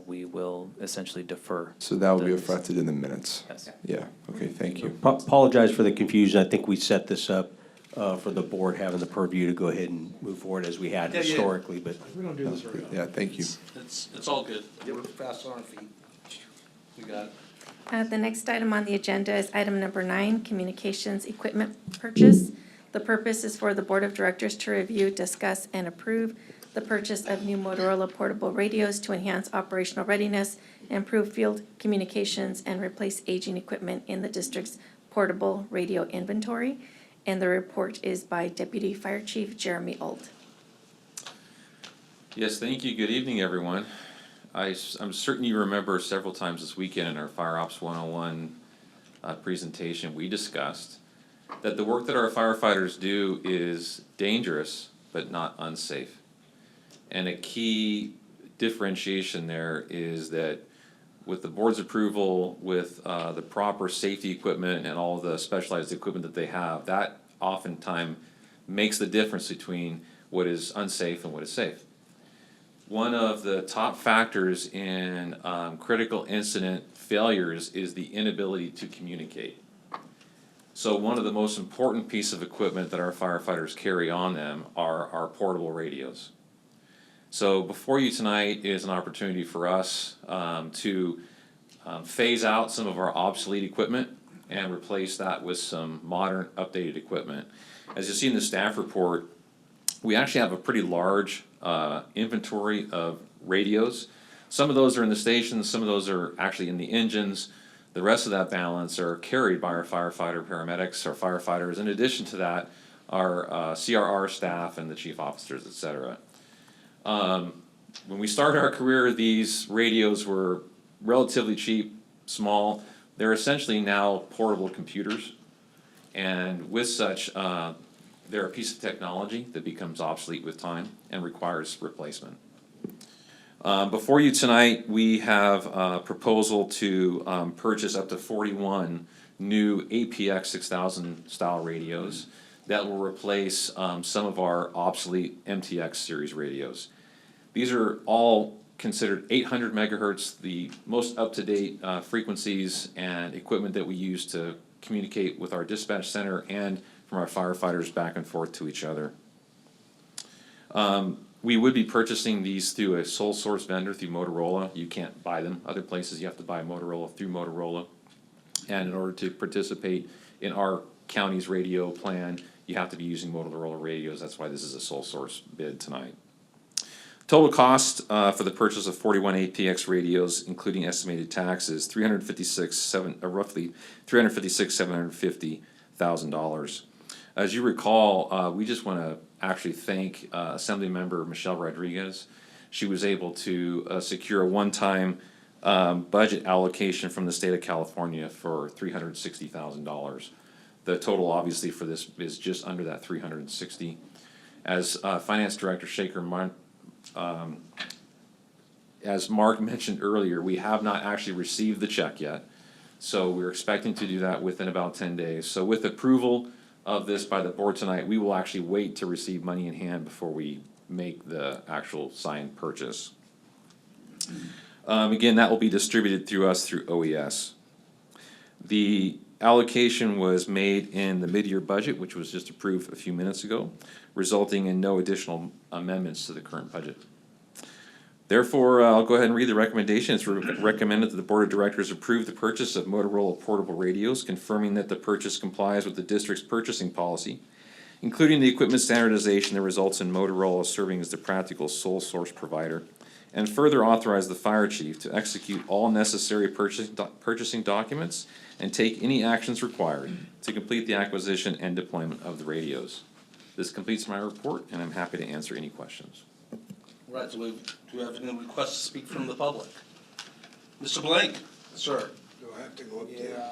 we will essentially defer. So that will be Does- reflected in the minutes. Yes. Yeah, okay, thank you. Apologize for the confusion. I think we set this up for the board having the purview to go ahead and move forward as we had Yeah, yeah. historically, but We don't do this very often. Yeah, thank you. It's all good. We're fast on our feet. We got it. The next item on the agenda is item number 9, communications equipment purchase. The purpose is for the Board of Directors to review, discuss, and approve the purchase of new Motorola portable radios to enhance operational readiness, improve field communications, and replace aging equipment in the district's portable radio inventory. And the report is by Deputy Fire Chief Jeremy Old. Yes, thank you. Good evening, everyone. I'm certain you remember several times this weekend in our Fire Ops 101 presentation, we discussed that the work that our firefighters do is dangerous but not unsafe. And a key differentiation there is that with the board's approval, with the proper safety equipment and all the specialized equipment that they have, that oftentimes makes the difference between what is unsafe and what is safe. One of the top factors in critical incident failures is the inability to communicate. So one of the most important pieces of equipment that our firefighters carry on them are our portable radios. So before you tonight is an opportunity for us to phase out some of our obsolete equipment and replace that with some modern, updated equipment. As you see in the staff report, we actually have a pretty large inventory of radios. Some of those are in the stations, some of those are actually in the engines. The rest of that balance are carried by our firefighter paramedics, our firefighters. In addition to that, our CRR staff and the chief officers, et cetera. When we started our career, these radios were relatively cheap, small. They're essentially now portable computers. And with such, they're a piece of technology that becomes obsolete with time and requires replacement. Before you tonight, we have a proposal to purchase up to 41 new APX 6000 style radios that will replace some of our obsolete MTX series radios. These are all considered 800 megahertz, the most up-to-date frequencies and equipment that we use to communicate with our dispatch center and from our firefighters back and forth to each other. We would be purchasing these through a sole source vendor through Motorola. You can't buy them other places. You have to buy Motorola through Motorola. And in order to participate in our county's radio plan, you have to be using Motorola radios. That's why this is a sole source bid tonight. Total cost for the purchase of 41 APX radios, including estimated taxes, roughly $356,750,000. As you recall, we just want to actually thank Assemblymember Michelle Rodriguez. She was able to secure a one-time budget allocation from the state of California for $360,000. The total, obviously, for this is just under that $360,000. As Finance Director Shaker, as Mark mentioned earlier, we have not actually received the check yet. So we're expecting to do that within about 10 days. So with approval of this by the board tonight, we will actually wait to receive money in hand before we make the actual signed purchase. Again, that will be distributed through us through OES. The allocation was made in the mid-year budget, which was just approved a few minutes ago, resulting in no additional amendments to the current budget. Therefore, I'll go ahead and read the recommendation. It's recommended that the Board of Directors approve the purchase of Motorola portable radios, confirming that the purchase complies with the district's purchasing policy, including the equipment standardization that results in Motorola serving as the practical sole source provider, and further authorize the fire chief to execute all necessary purchasing documents and take any actions required to complete the acquisition and deployment of the radios. This completes my report, and I'm happy to answer any questions. Right, do we have any requests to speak from the public? Mr. Blank? Sir. Do I have to go up there?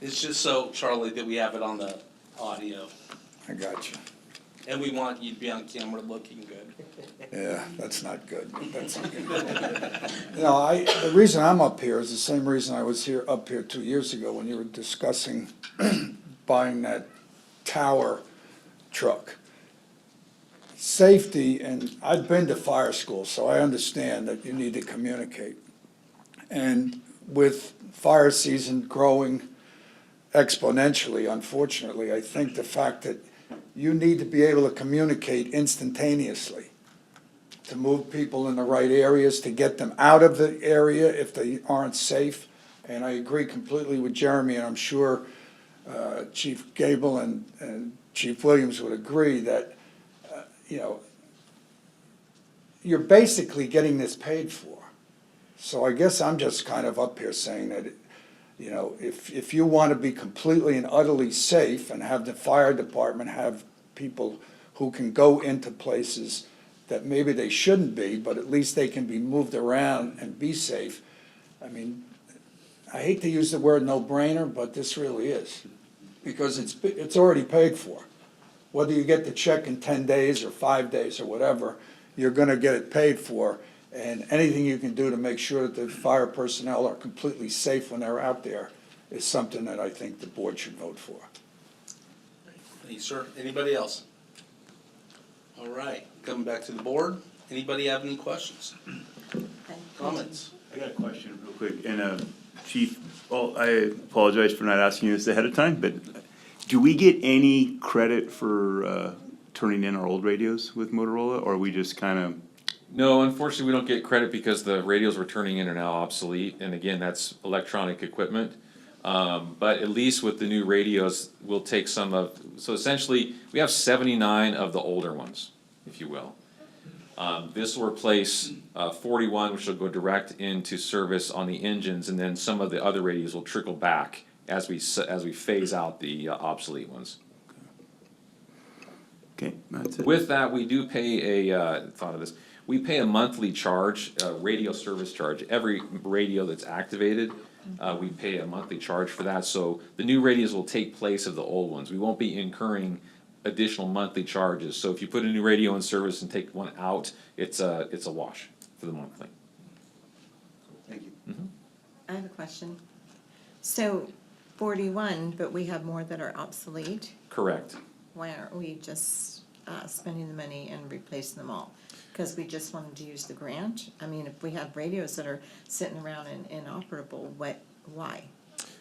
It's just so, Charlie, that we have it on the audio. I got you. And we want you to be on camera looking good. Yeah, that's not good. That's not good. You know, the reason I'm up here is the same reason I was up here 2 years ago when you were discussing buying that tower truck. Safety, and I've been to fire school, so I understand that you need to communicate. And with fire season growing exponentially, unfortunately, I think the fact that you need to be able to communicate instantaneously to move people in the right areas, to get them out of the area if they aren't safe. And I agree completely with Jeremy, and I'm sure Chief Gable and Chief Williams would agree that, you know, you're basically getting this paid for. So I guess I'm just kind of up here saying that, you know, if you want to be completely and utterly safe and have the fire department have people who can go into places that maybe they shouldn't be, but at least they can be moved around and be safe. I mean, I hate to use the word no-brainer, but this really is, because it's already paid for. Whether you get the check in 10 days or 5 days or whatever, you're gonna get it paid for. And anything you can do to make sure that the fire personnel are completely safe when they're out there is something that I think the board should vote for. Thank you, sir. Anybody else? All right, coming back to the board. Anybody have any questions? Comments? I got a question real quick, and Chief, well, I apologize for not asking you this ahead of time, but do we get any credit for turning in our old radios with Motorola, or are we just kind of? No, unfortunately, we don't get credit because the radios we're turning in are now obsolete, and again, that's electronic equipment. But at least with the new radios, we'll take some of, so essentially, we have 79 of the older ones, if you will. This will replace 41, which will go direct into service on the engines, and then some of the other radios will trickle back as we phase out the obsolete ones. Okay, that's it. With that, we do pay thought of this. We pay a monthly charge, radio service charge. Every radio that's activated, we pay a monthly charge for that. So the new radios will take place of the old ones. We won't be incurring additional monthly charges. So if you put a new radio in service and take one out, it's a wash for the monthly. Thank you. Mm-hmm. I have a question. So 41, but we have more that are obsolete. Correct. Why aren't we just spending the money and replacing them all? Because we just wanted to use the grant? I mean, if we have radios that are sitting around and inoperable, why?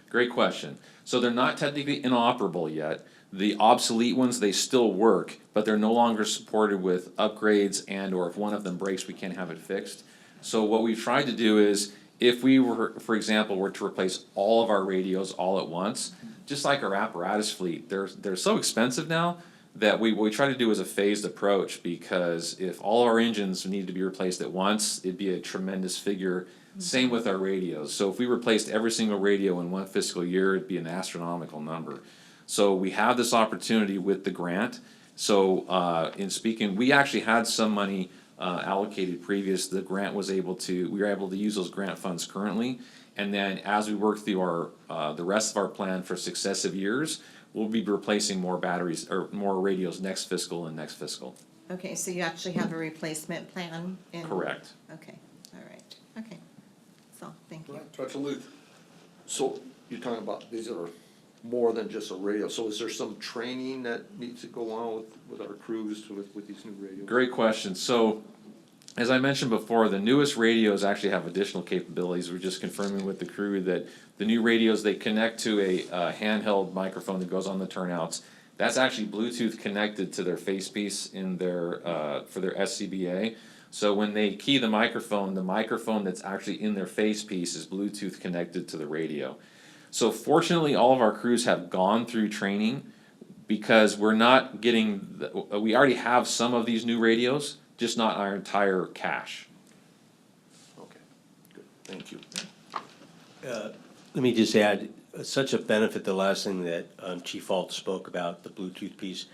Great question. So they're not technically inoperable yet. The obsolete ones, they still work, but they're no longer supported with upgrades and or if one of them breaks, we can't have it fixed. So what we've tried to do is, if we were, for example, were to replace all of our radios all at once, just like our apparatus fleet, they're so expensive now that what we try to do is a phased approach, because if all our engines need to be replaced at once, it'd be a tremendous figure. Same with our radios. So if we replaced every single radio in one fiscal year, it'd be an astronomical number. So we have this opportunity with the grant. So in speaking, we actually had some money allocated previous. The grant was we were able to use those grant funds currently. And then as we work through the rest of our plan for successive years, we'll be replacing more batteries or more radios next fiscal and next fiscal. Okay, so you actually have a replacement plan? Correct. Okay, all right, okay. So, thank you. Director Luth. So you're talking about these are more than just a radio. So is there some training that needs to go on with our crews with these new radios? Great question. So, as I mentioned before, the newest radios actually have additional capabilities. We're just confirming with the crew that the new radios, they connect to a handheld microphone that goes on the turnouts. That's actually Bluetooth connected to their face piece in their for their SCBA. So when they key the microphone that's actually in their face piece is Bluetooth connected to the radio. So fortunately, all of our crews have gone through training because we're not getting, we already have some of these new radios, just not our entire cache. Okay, good, thank you. Let me just add, such a benefit, the last thing that Chief Alt spoke about, the Bluetooth piece.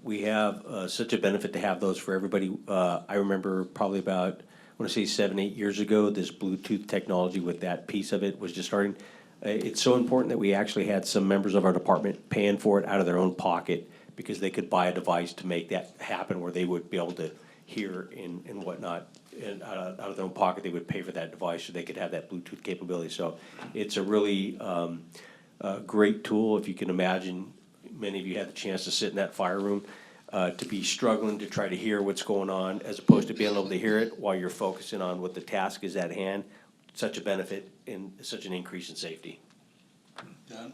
We have such a benefit to have those for everybody. I remember probably about, I want to say 7, 8 years ago, this Bluetooth technology with that piece of it was just starting. It's so important that we actually had some members of our department paying for it out of their own pocket because they could buy a device to make that happen where they would be able to hear and whatnot. And out of their own pocket, they would pay for that device so they could have that Bluetooth capability. So it's a really great tool. If you can imagine, many of you had the chance to sit in that fire room, to be struggling to try to hear what's going on as opposed to being able to hear it while you're focusing on what the task is at hand. Such a benefit and such an increase in safety. Done.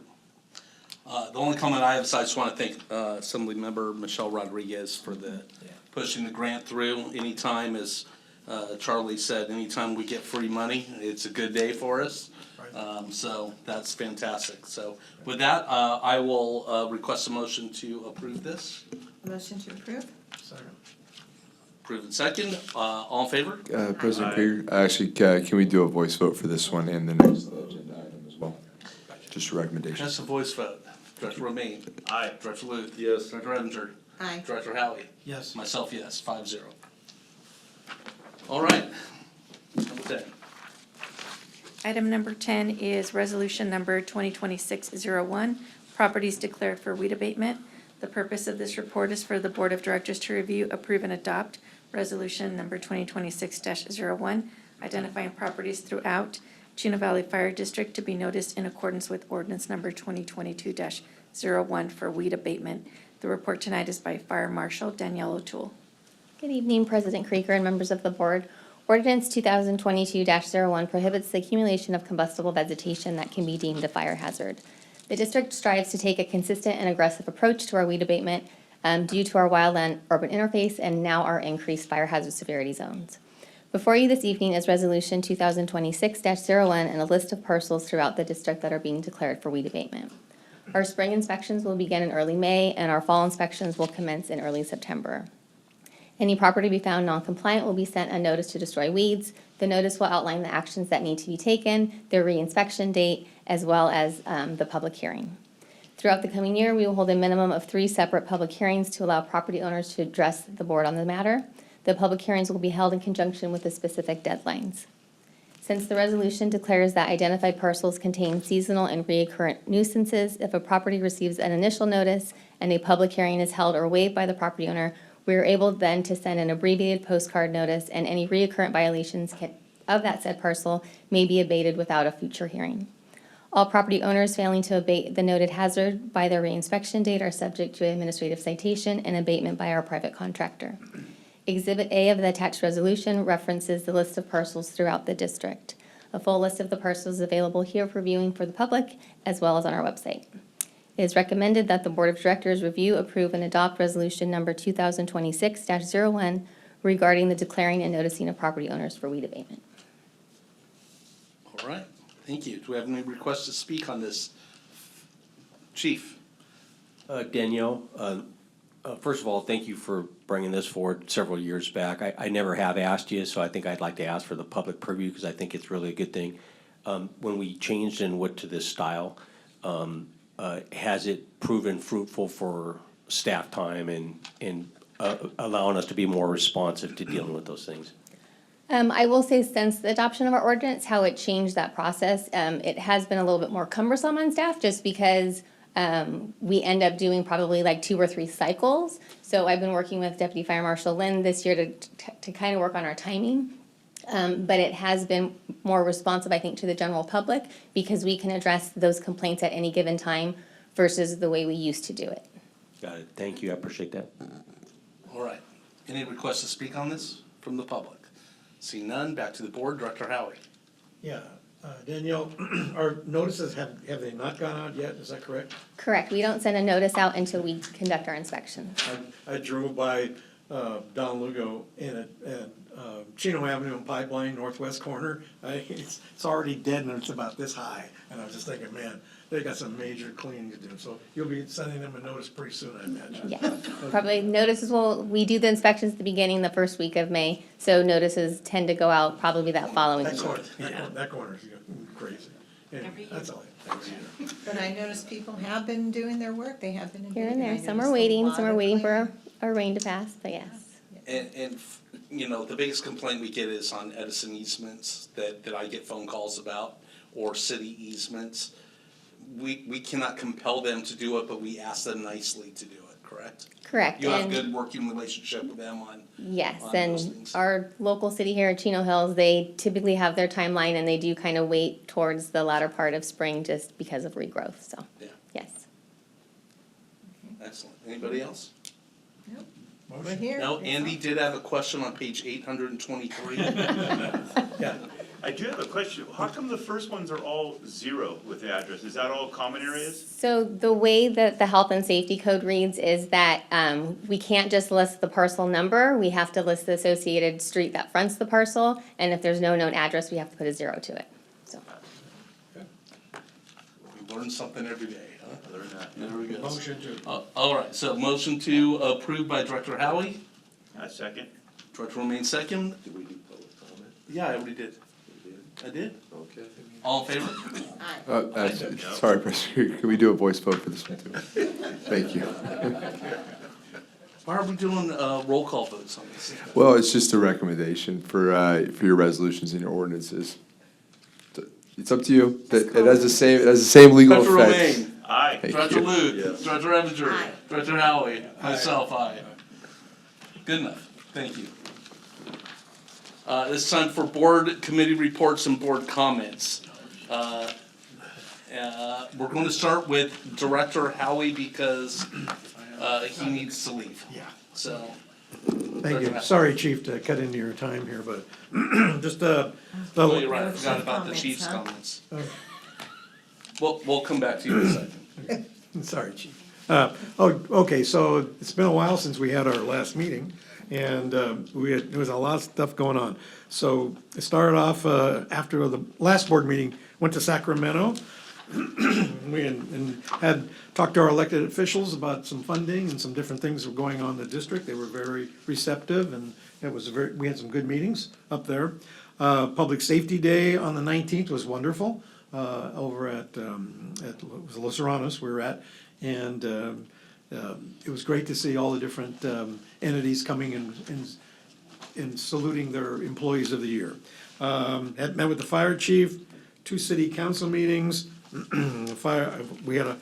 The only comment I have is I just want to thank Assembly Member Michelle Rodriguez for pushing the grant through. Anytime, as Charlie said, anytime we get free money, it's a good day for us. So that's fantastic. So with that, I will request a motion to approve this. Motion to approve? Approve and second. All in favor? President Krieger, actually, can we do a voice vote for this one and the next agenda item as well? Just a recommendation. Just a voice vote. Director Romaine. Aye. Director Luth. Yes. Director Edinger. Aye. Director Howie. Yes. Myself, yes, 5-0. All right. Number 10. Item number 10 is resolution number 2026-01, properties declared for weed abatement. The purpose of this report is for the Board of Directors to review, approve, and adopt resolution number 2026-01, identifying properties throughout Chino Valley Fire District to be noticed in accordance with ordinance number 2022-01 for weed abatement. The report tonight is by Fire Marshal Danielle O'Toole. Good evening, President Krieger and members of the board. Ordinance 2022-01 prohibits the accumulation of combustible vegetation that can be deemed a fire hazard. The district strives to take a consistent and aggressive approach to our weed abatement due to our wildland urban interface and now our increased fire hazard severity zones. Before you this evening is Resolution 2026-01 and a list of parcels throughout the district that are being declared for weed abatement. Our spring inspections will begin in early May and our fall inspections will commence in early September. Any property be found non-compliant will be sent a notice to destroy weeds. The notice will outline the actions that need to be taken, their re-inspection date, as well as the public hearing. Throughout the coming year, we will hold a minimum of 3 separate public hearings to allow property owners to address the board on the matter. The public hearings will be held in conjunction with the specific deadlines. Since the resolution declares that identified parcels contain seasonal and recurrent nuisances, if a property receives an initial notice and a public hearing is held or waived by the property owner, we are able then to send an abbreviated postcard notice, and any recurrent violations of that said parcel may be abated without a future hearing. All property owners failing to abate the noted hazard by their reinspection date are subject to administrative citation and abatement by our private contractor. Exhibit A of the attached resolution references the list of parcels throughout the district. A full list of the parcels is available here for viewing for the public, as well as on our website. It is recommended that the Board of Directors review, approve, and adopt Resolution Number 2026-01 regarding the declaring and noticing of property owners for weed abatement. All right, thank you. Do we have any requests to speak on this? Chief? Danielle, first of all, thank you for bringing this forward several years back. I never have asked you, so I think I'd like to ask for the public purview because I think it's really a good thing. When we changed and went to this style, has it proven fruitful for staff time and allowing us to be more responsive to dealing with those things? I will say since the adoption of our ordinance, how it changed that process, it has been a little bit more cumbersome on staff just because we end up doing probably like 2 or 3 cycles. So I've been working with Deputy Fire Marshal Lynn this year to kind of work on our timing But it has been more responsive, I think, to the general public because we can address those complaints at any given time versus the way we used to do it. Got it. Thank you. I appreciate that. All right. Any requests to speak on this from the public? Seeing none, back to the board. Director Howie. Yeah, Danielle, our notices, have they not gone out yet? Is that correct? Correct. We don't send a notice out until we conduct our inspections. I drove by Don Lugo and Chino Avenue and Pipeline, northwest corner. It's already dead and it's about this high. And I was just thinking, man, they got some major cleaning to do. So you'll be sending them a notice pretty soon, I imagine. Yes, probably notices we do the inspections at the beginning, the first week of May, so notices tend to go out probably that following That week. corner, that corner's crazy. And that's all. Thanks. But I noticed people have been doing their work, they have been. Here and invading. I there, some noticed are a waiting, lot some are of waiting clearing. for a rain to pass, but yes. And you know, the biggest complaint we get is on Edison easements that I get phone calls about, or city easements. We cannot compel them to do it, but we ask them nicely to do it, correct? Correct. You have a and- good working relationship with them on. Yes, on those and things. our local city here at Chino Hills, they typically have their timeline and they do kind of wait towards the latter part of spring just because of regrowth, so, Yeah, yes. excellent. Anybody else? We're here. No, Andy did have a question on page 823. Yeah. I do have a question. How come the first ones are all 0 with the address? Is that all common areas? So the way that the health and safety code reads is that we can't just list the parcel number, we have to list the associated street that fronts the parcel, and if there's no known address, we have to put a 0 to it, so. We learn something every day, huh? I learned that. There we go. Motion to. All right, so motion to approve by Director Howie. A second. Director Romaine second. Did we do public comment? Yeah, I already did. We did? I did. Okay. All in favor? Sorry, President, can we do a voice vote for this one too? Thank you. Why are we doing roll call votes on this? Well, it's just a recommendation for your resolutions and your ordinances. It's up to you. It has the same legal Director effect. Romaine. Aye. Thank Director you. Luke. Yes. Director Evinger. Aye. Director Howie. Myself, aye. Good enough. Thank you. It's time for board committee reports and board comments. We're going to start with Director Howie because he needs to leave. Yeah. So. Thank you. Sorry, Chief, to cut into your time here, but just, Oh, you're right, I Those forgot are about the comments, chief's huh? comments. We'll come back to you in a second. sorry, Chief. Okay, so it's been a while since we had our last meeting, and there was a lot of stuff going on. So it started off after the last board meeting, went to Sacramento. And had talked to our elected officials about some funding and some different things that were going on in the district. They were very receptive, and we had some good meetings up there. Public Safety Day on the 19th was wonderful, over at it was Los Serranos we were at. And it was great to see all the different entities coming and saluting their employees of the year. Had met with the fire chief, 2 city council meetings. We had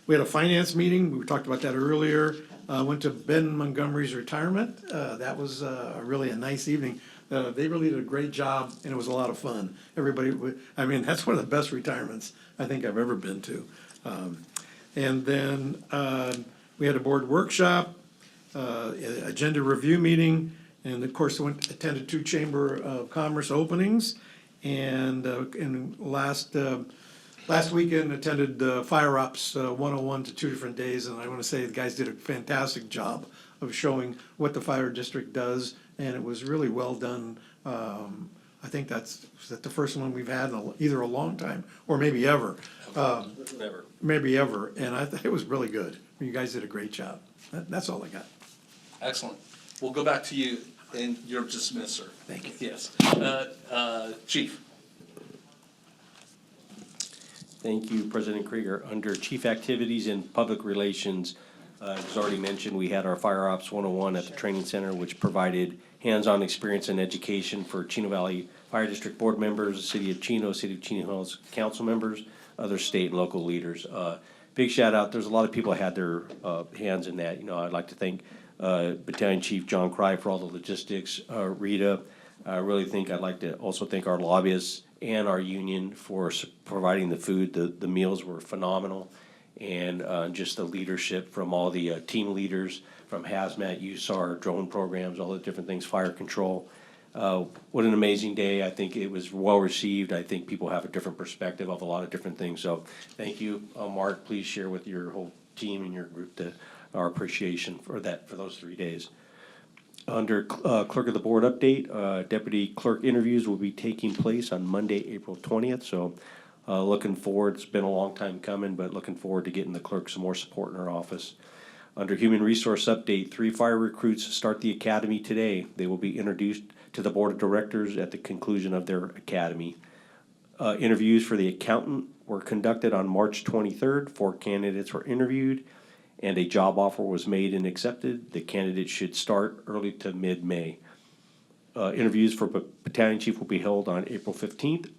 a finance meeting, we talked about that earlier. Went to Ben Montgomery's retirement, that was really a nice evening. They really did a great job, and it was a lot of fun. That's one of the best retirements I think I've ever been to. And then we had a board workshop, agenda review meeting, and of course, attended 2 Chamber of Commerce openings. And last weekend attended Fire Ops 101 to 2 different days, and I want to say the guys did a fantastic job of showing what the fire district does, and it was really well done. I think was that the first one we've had in either a long time or maybe ever. Never. Maybe ever, and I thought it was really good. You guys did a great job. That's all I got. Excellent. We'll go back to you, and you're dismissed, sir. Thank you. Yes. Chief. Thank you, President Krieger. Under Chief Activities and Public Relations, as already mentioned, we had our Fire Ops 101 at the Training Center, which provided hands-on experience and education for Chino Valley Fire District Board members, City of Chino Hills council members, other state and local leaders. Big shout out, there's a lot of people that had their hands in that. I'd like to thank Battalion Chief John Cry for all the logistics, Rita, I really think I'd like to also thank our lobbyists and our union for providing the food. The meals were phenomenal. And just the leadership from all the team leaders, from hazmat, USAR, drone programs, all the different things, fire control. What an amazing day. I think it was well received. I think people have a different perspective of a lot of different things. So thank you. Mark, please share with your whole team and your group our appreciation for that, for those 3 days. Under Clerk of the Board update, Deputy Clerk interviews will be taking place on Monday, April 20th. So looking forward, it's been a long time coming, but looking forward to getting the clerk some more support in her office. Under Human Resource update, 3 fire recruits start the academy today. They will be introduced to the Board of Directors at the conclusion of their academy. Interviews for the accountant were conducted on March 23rd. 4 candidates were interviewed, and a job offer was made and accepted. The candidate should start early to mid-May. Interviews for battalion chief will be held on April 15th.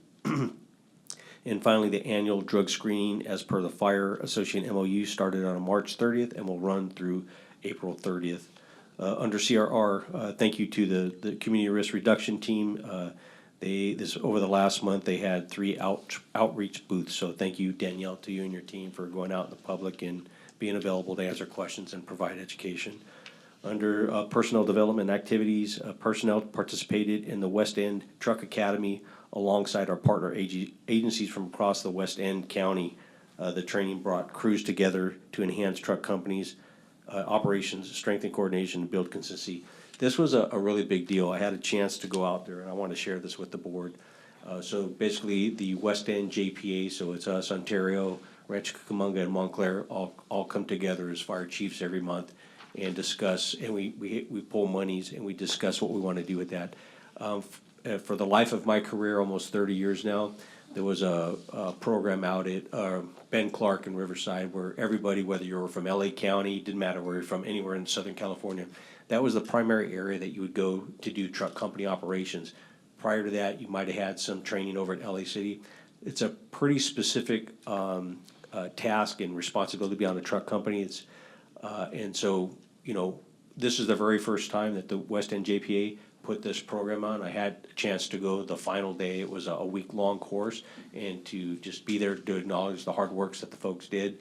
And finally, the annual drug screening, as per the Fire Association MOU, started on March 30th and will run through April 30th. Under CRR, thank you to the Community Risk Reduction Team. Over the last month, they had 3 outreach booths. So thank you, Danielle, to you and your team for going out in the public and being available to answer questions and provide education. Under personnel development activities, personnel participated in the West End Truck Academy alongside our partner agencies from across the West End County. The training brought crews together to enhance truck companies' operations, strengthen coordination, and build consistency. This was a really big deal. I had a chance to go out there, and I want to share this with the board. So basically, the West End JPA, so it's us, Ontario, Rancho Cucamonga, and Montclair, all come together as fire chiefs every month and discuss, and we pull monies and we discuss what we want to do with that. For the life of my career, almost 30 years now, there was a program out at Ben Clark in Riverside where everybody, whether you were from LA County, didn't matter where you're from, anywhere in Southern California, that was the primary area that you would go to do truck company operations. Prior to that, you might have had some training over at LA City. It's a pretty specific task and responsibility to be on a truck company. And so, this is the very first time that the West End JPA put this program on. I had a chance to go the final day. It was a week-long course, and to just be there to acknowledge the hard works that the folks did.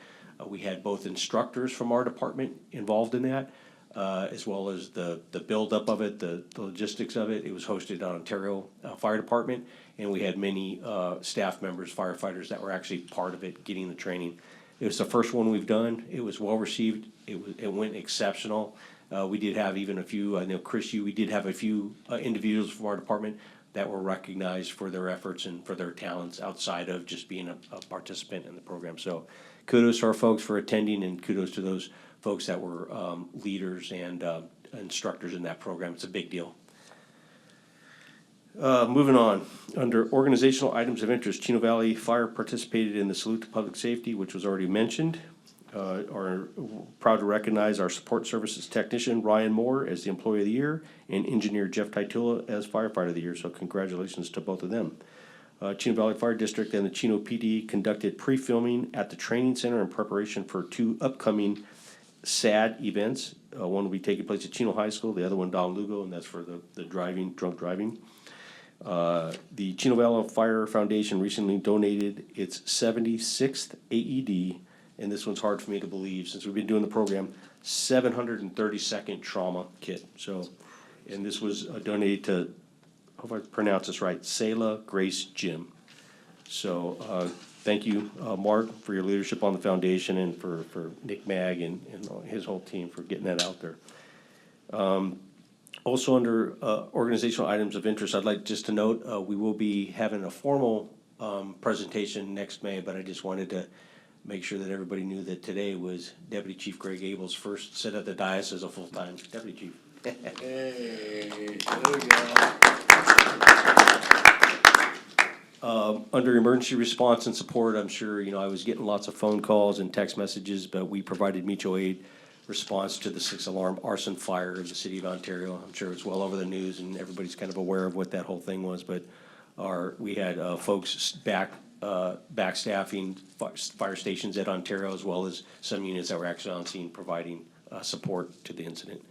We had both instructors from our department involved in that, as well as the buildup of it, the logistics of it. It was hosted on Ontario Fire Department, and we had many staff members, firefighters, that were actually part of it, getting the training. It was the first one we've done. It was well received. It went exceptional. We did have even a few, I know Chris, we did have a few individuals from our department that were recognized for their efforts and for their talents outside of just being a participant in the program. So kudos to our folks for attending, and kudos to those folks that were leaders and instructors in that program. It's a big deal. Moving on, under organizational items of interest, Chino Valley Fire participated in the Salute to Public Safety, which was already mentioned. Are proud to recognize our support services technician, Ryan Moore, as the Employee of the Year, and engineer Jeff Taitula as Firefighter of the Year, so congratulations to both of them. Chino Valley Fire District and the Chino PD conducted pre-filming at the training center in preparation for 2 upcoming SAD events. One will be taking place at Chino High School, the other one Don Lugo, and that's for the drunk driving. The Chino Valley Fire Foundation recently donated its 76th AED, and this one's hard for me to believe since we've been doing the program, 732nd trauma kit. So, and this was donated to, I hope I pronounce this right, Selah Grace Jim. So thank you, Mark, for your leadership on the foundation, and for Nick Mag and his whole team for getting that out there. Also under organizational items of interest, I'd like just to note we will be having a formal presentation next May, but I just wanted to make sure that everybody knew that today was Deputy Chief Greg Abel's first sit at the dais as a full-time Deputy Chief. Hey, there we go. Under emergency response and support, I'm sure, I was getting lots of phone calls and text messages, but we provided mutual aid response to the 6-alarm arson fire in the city of Ontario. I'm sure it's well over the news and everybody's kind of aware of what that whole thing was, but we had folks backstaffing fire stations at Ontario, as well as some units that were actually on scene providing support to the incident.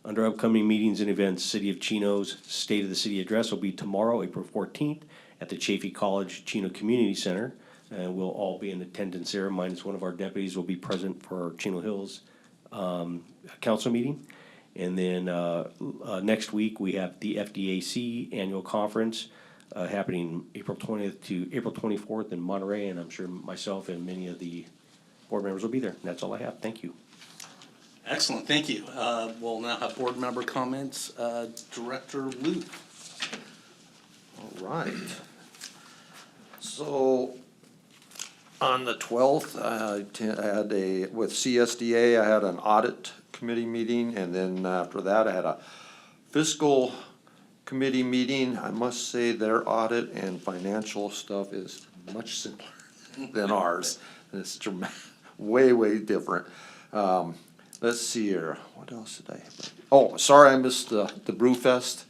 Under upcoming meetings and events, City of Chino's State of the City Address will be tomorrow, April 14th, at the Chaffey College Chino Community Center. And we'll all be in attendance there, minus one of our deputies will be present for our Chino Hills council meeting. And then next week, we have the FDAC Annual Conference happening April 20th to April 24th in Monterey, and I'm sure myself and many of the board members will be there. And that's all I have. Thank you. Excellent, thank you. We'll now have board member comments. Director Luke. All right. So, on the 12th, I had with CSDA, I had an audit committee meeting, and then after that, I had a fiscal committee meeting. I must say their audit and financial stuff is much simpler than ours. It's way different. Let's see here, what else did I have? Oh, sorry I missed the Brewfest.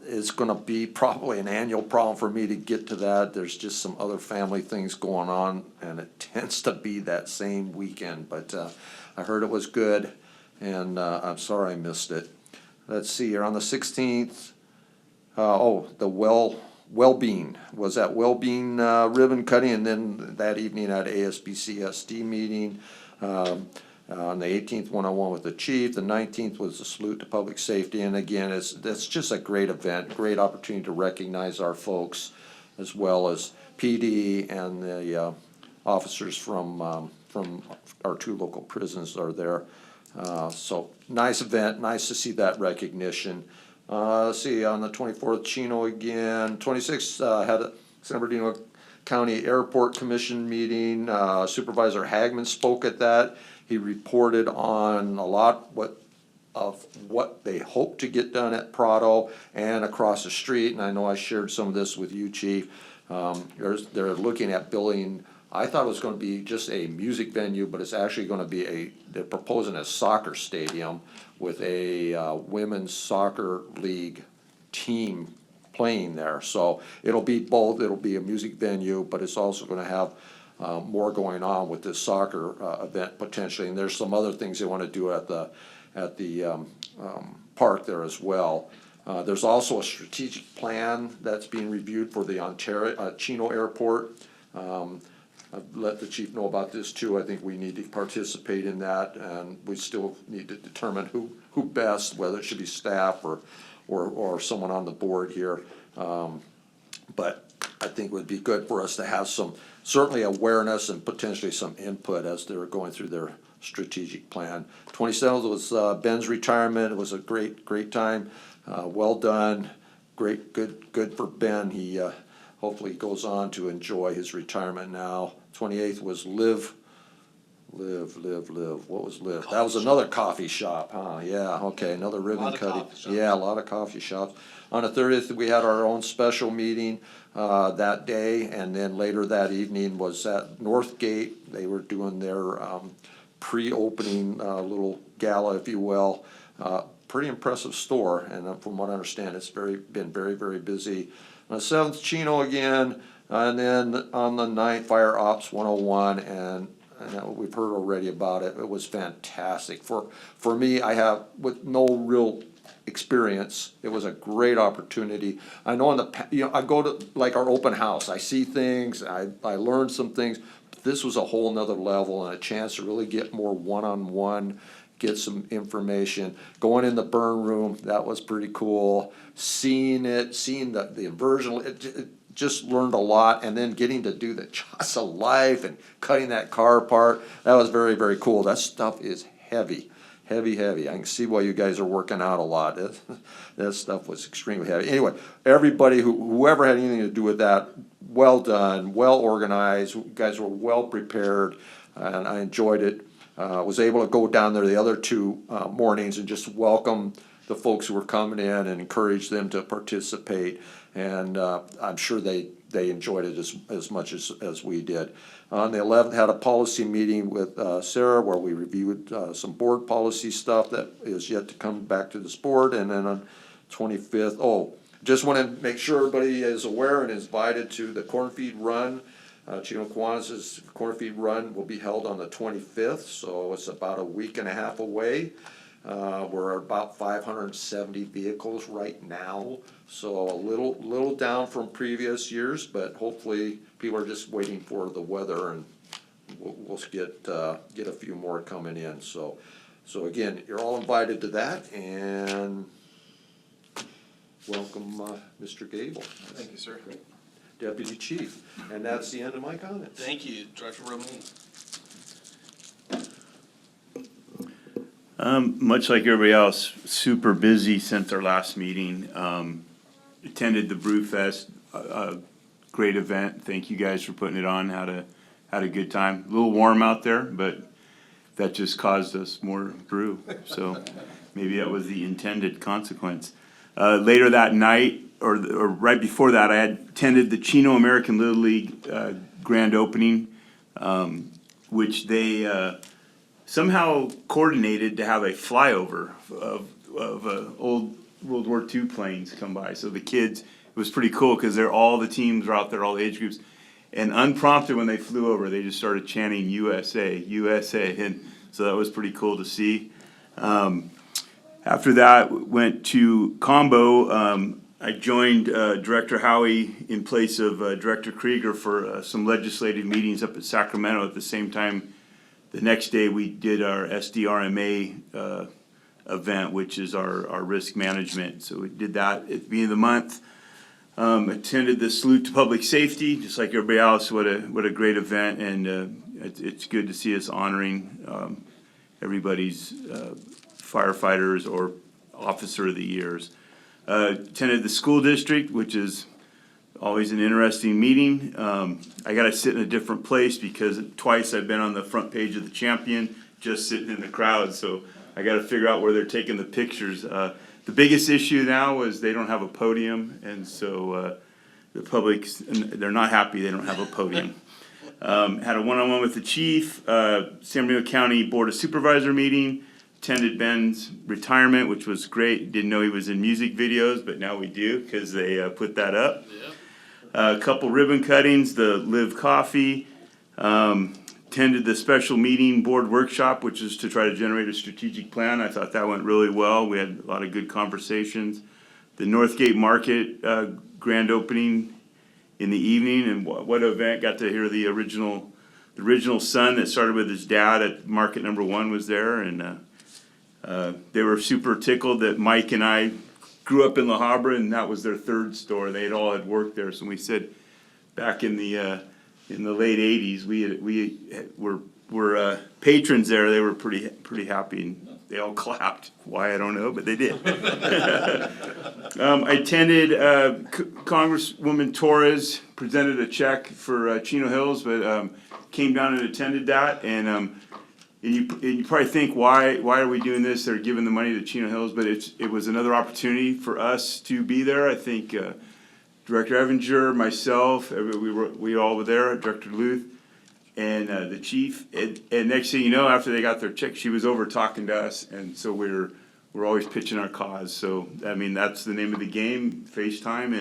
It's gonna be probably an annual problem for me to get to that. There's just some other family things going on, and it tends to be that same weekend, but I heard it was good, and I'm sorry I missed it. Let's see here, on the 16th, the Wellbeing, was that Wellbeing ribbon cutting, and then that evening at ASBCSD meeting. On the 18th, one-on-one with the chief. The 19th was a salute to public safety, and again, that's just a great event, great opportunity to recognize our folks, as well as PD and the officers from our two local prisons are there. So nice event, nice to see that recognition. Let's see, on the 24th, Chino again. 26th, had a San Bernardino County Airport Commission meeting. Supervisor Hagman spoke at that. He reported on a lot of what they hope to get done at Prado and across the street, and I know I shared some of this with you, Chief. They're looking at building, I thought it was gonna be just a music venue, but it's actually gonna be they're proposing a soccer stadium with a women's soccer league team playing there. So it'll be both, it'll be a music venue, but it's also gonna have more going on with this soccer event potentially, and there's some other things they want to do at the park there as well. There's also a strategic plan that's being reviewed for the Chino Airport. I've let the chief know about this too. I think we need to participate in that, and we still need to determine who best, whether it should be staff or someone on the board here. But I think it would be good for us to have some, certainly awareness and potentially some input as they're going through their strategic plan. 27th was Ben's retirement. It was a great time. Well done. Good for Ben. He hopefully goes on to enjoy his retirement now. 28th was Live. What was Live? That was another coffee shop, huh? Yeah, okay, another ribbon cutting. Yeah, a lot of coffee shops. On the 30th, we had our own special meeting that day, and then later that evening was at Northgate. They were doing their pre-opening little gala, if you will. Pretty impressive store, and from what I understand, it's been very busy. On the 7th, Chino again, and then on the 9th, Fire Ops 101, and we've heard already about it. It was fantastic. For me, I have, with no real experience, it was a great opportunity. I know I go to like our open house, I see things, I learn some things, but this was a whole nother level and a chance to really get more one-on-one, get some information. Going in the burn room, that was pretty cool. Seeing the inversion, it just learned a lot, and then getting to do the Jaws of Life and cutting that car apart, that was very cool. That stuff is heavy. I can see why you guys are working out a lot. That stuff was extremely heavy. Anyway, everybody, whoever had anything to do with that, well done, well organized. You guys were well prepared, and I enjoyed it. Was able to go down there the other two mornings and just welcome the folks who were coming in and encourage them to participate. And I'm sure they enjoyed it as much as we did. On the 11th, had a policy meeting with Sarah where we reviewed some board policy stuff that is yet to come back to this board. And then on 25th, just want to make sure everybody is aware and is invited to the Corn Feed Run. Chino Corn Feed Run will be held on the 25th, so it's about a week and a half away. We're about 570 vehicles right now, so a little down from previous years, but hopefully people are just waiting for the weather, and we'll get a few more coming in. So again, you're all invited to that, and welcome, Mr. Gable. Thank you, sir. Deputy Chief, and that's the end of my comments. Thank you, Director Romaine. Much like everybody else, super busy since our last meeting. Attended the Brew Fest, a great event. Thank you guys for putting it on. Had a good time. A little warm out there, but that just caused us more brew. So maybe that was the intended consequence. Later that night, or right before that, I had attended the Chino American Little League grand opening, which they somehow coordinated to have a flyover of old World War II planes come by. So the kids, it was pretty cool because all the teams were out there, all the age groups. And unprompted, when they flew over, they just started chanting USA, USA. And so that was pretty cool to see. After that, went to Combo. I joined Director Howie in place of Director Krieger for some legislative meetings up at Sacramento. At the same time, the next day we did our SDRMA event, which is our risk management. So we did that at the beginning of the month. Attended the Salute to Public Safety, just like everybody else. What a great event, and it's good to see us honoring everybody's firefighters or officer of the years. Attended the school district, which is always an interesting meeting. I got to sit in a different place because twice I've been on the front page of the Champion, just sitting in the crowd. So I got to figure out where they're taking the pictures. The biggest issue now is they don't have a podium, and so the public, they're not happy they don't have a podium. Had a one-on-one with the chief, San Bernardino County Board of Supervisor meeting. Attended Ben's retirement, which was great. Didn't know he was in music videos, but now we do because they put that up. A couple ribbon cuttings, the Live Coffee. Attended the special meeting board workshop, which is to try to generate a strategic plan. I thought that went really well. We had a lot of good conversations. The Northgate Market grand opening in the evening, and what event! Got to hear the original son that started with his dad at Market Number 1 was there, and they were super tickled that Mike and I grew up in La Habra, and that was their third store. They all had worked there, so we said back in the late '80s, we were patrons there. They were pretty happy, and they all clapped. Why, I don't know, but they did. I attended Congresswoman Torres presented a check for Chino Hills, but came down and attended that, and you probably think, why are we doing this? They're giving the money to Chino Hills, but it was another opportunity for us to be there. I think Director Evinger, myself, we all were there, Director Luth, and the chief. And next thing you know, after they got their check, she was over talking to us, and so we're always pitching our cause. So I mean, that's the name of the game: FaceTime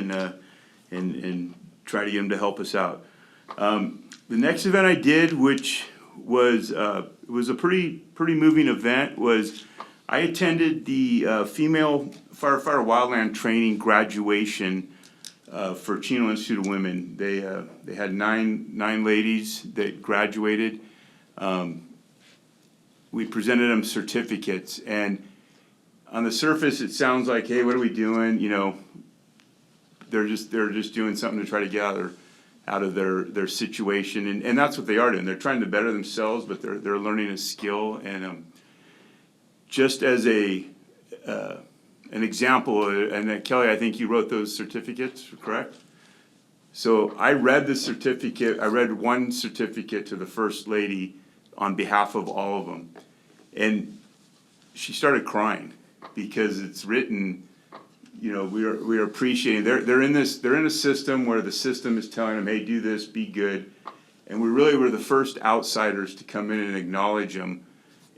and try to get them to help us out. The next event I did, which was it was a pretty moving event, was I attended the female firefighter wildland training graduation for Chino Institute of Women. They had nine ladies that graduated. We presented them certificates, and on the surface it sounds like, hey, what are we doing? You know, they're just doing something to try to get out of their situation, and that's what they are doing. They're trying to better themselves, but they're learning a skill. And just as an example, and Kelly, I think you wrote those certificates, correct? So I read the certificate. I read one certificate to the first lady on behalf of all of them, and she started crying because it's written. You know, we are appreciating. They're in a system where the system is telling them, hey, do this, be good, and we really were the first outsiders to come in and acknowledge them,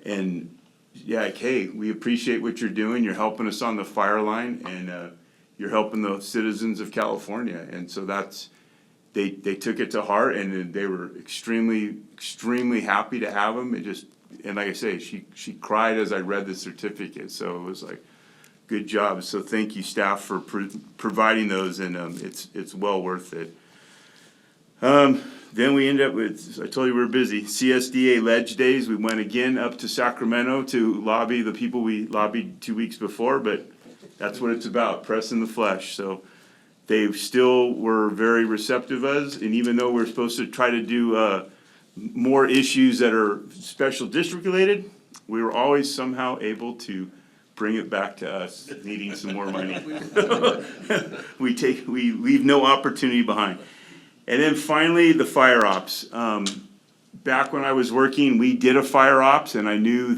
and yeah, like, hey, we appreciate what you're doing. You're helping us on the fire line, and you're helping the citizens of California, and so they took it to heart, and they were extremely happy to have them. It just and like I say, she cried as I read the certificate, so it was like, good job. So thank you, staff, for providing those, and it's well worth it. Then we end up with, I told you we were busy, CSDA Ledge Days. We went again up to Sacramento to lobby the people we lobbied 2 weeks before, but that's what it's about, pressing the flesh. So they still were very receptive of us, and even though we're supposed to try to do more issues that are special district related, we were always somehow able to bring it back to us needing some more money. We leave no opportunity behind. And then finally, the fire ops. Back when I was working, we did a fire ops, and I knew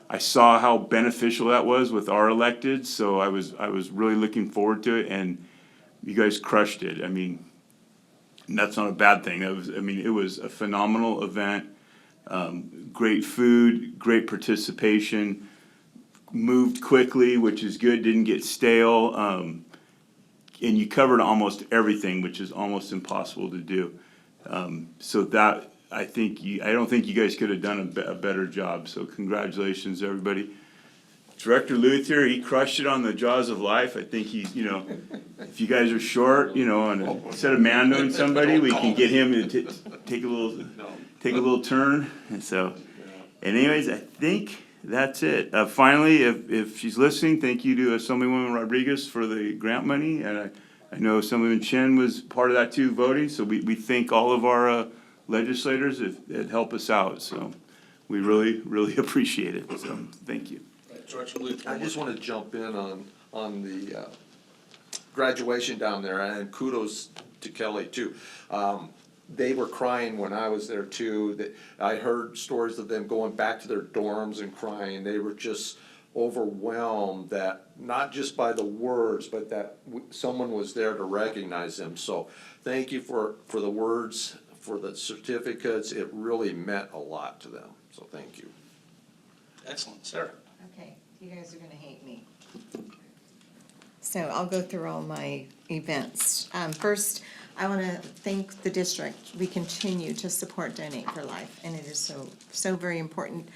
I saw how beneficial that was with our elected, so I was really looking forward to it, and you guys crushed it. I mean, and that's not a bad thing. It was a phenomenal event. Great food, great participation, moved quickly, which is good, didn't get stale. And you covered almost everything, which is almost impossible to do. So that, I don't think you guys could have done a better job. So congratulations, everybody. Director Luther, he crushed it on the Jaws of Life. I think he's, if you guys are short, and instead of mandoing somebody, we can get him to take a little turn. And so, and anyways, I think that's it. Finally, if she's listening, thank you to Assemblywoman Rodriguez for the grant money, and I know Assemblyman Chen was part of that too, voting. So we thank all of our legislators that help us out. So we really appreciate it. So thank you. I just want to jump in on the graduation down there, and kudos to Kelly too. They were crying when I was there too. I heard stories of them going back to their dorms and crying. They were just overwhelmed, that not just by the words, but that someone was there to recognize them. So thank you for the words, for the certificates. It really meant a lot to them. So thank you. Excellent. Sarah? Okay, you guys are gonna hate me. So I'll go through all my events. First, I want to thank the district. We continue to support Donate for Life, and it is so very important.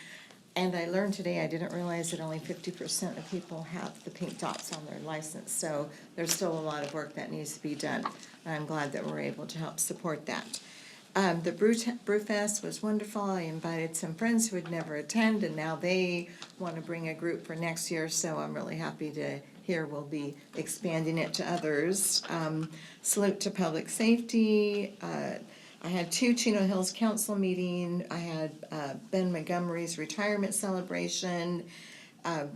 And I learned today, I didn't realize that only 50% of people have the pink dots on their license, so there's still a lot of work that needs to be done. And I'm glad that we're able to help support that. The Brewfest was wonderful. I invited some friends who would never attend, and now they want to bring a group for next year, so I'm really happy to hear we'll be expanding it to others. Salute to public safety. I had 2 Chino Hills Council meeting. I had Ben Montgomery's retirement celebration.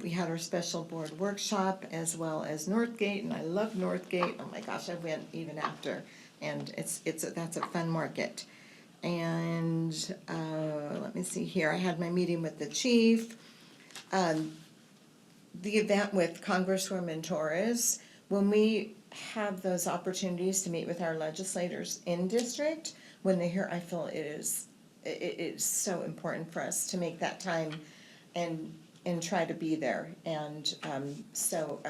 We had our special board workshop, as well as Northgate, and I love Northgate. Oh my gosh, I went even after, and that's a fun market. And let me see here. I had my meeting with the chief. The event with Congresswoman Torres. When we have those opportunities to meet with our legislators in district, when they're here, I feel it is so important for us to make that time and try to be there. And so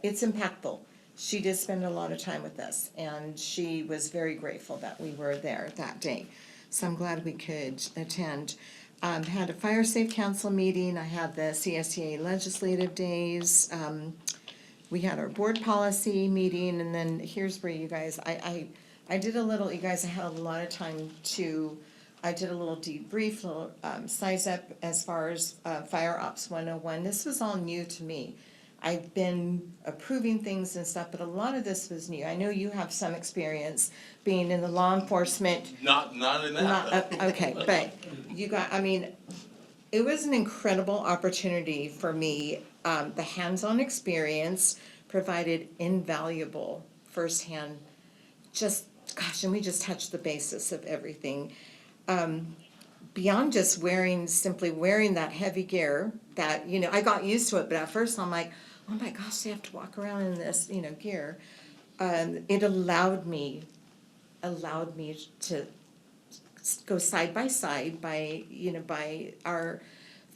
it's impactful. She did spend a lot of time with us, and she was very grateful that we were there that day. So I'm glad we could attend. Had a fire safe council meeting. I had the CSEA legislative days. We had our board policy meeting, and then here's where you guys, I did a little, you guys, I had a lot of time I did a little debrief, little size up as far as Fire Ops 101. This was all new to me. I've been approving things and stuff, but a lot of this was new. I know you have some experience being in the law enforcement. Not in that. Okay, but it was an incredible opportunity for me. The hands-on experience provided invaluable firsthand, and we just touched the basis of everything. Beyond just simply wearing that heavy gear that, I got used to it, but at first I'm like, oh my gosh, they have to walk around in this, gear. It allowed me to go side by side by our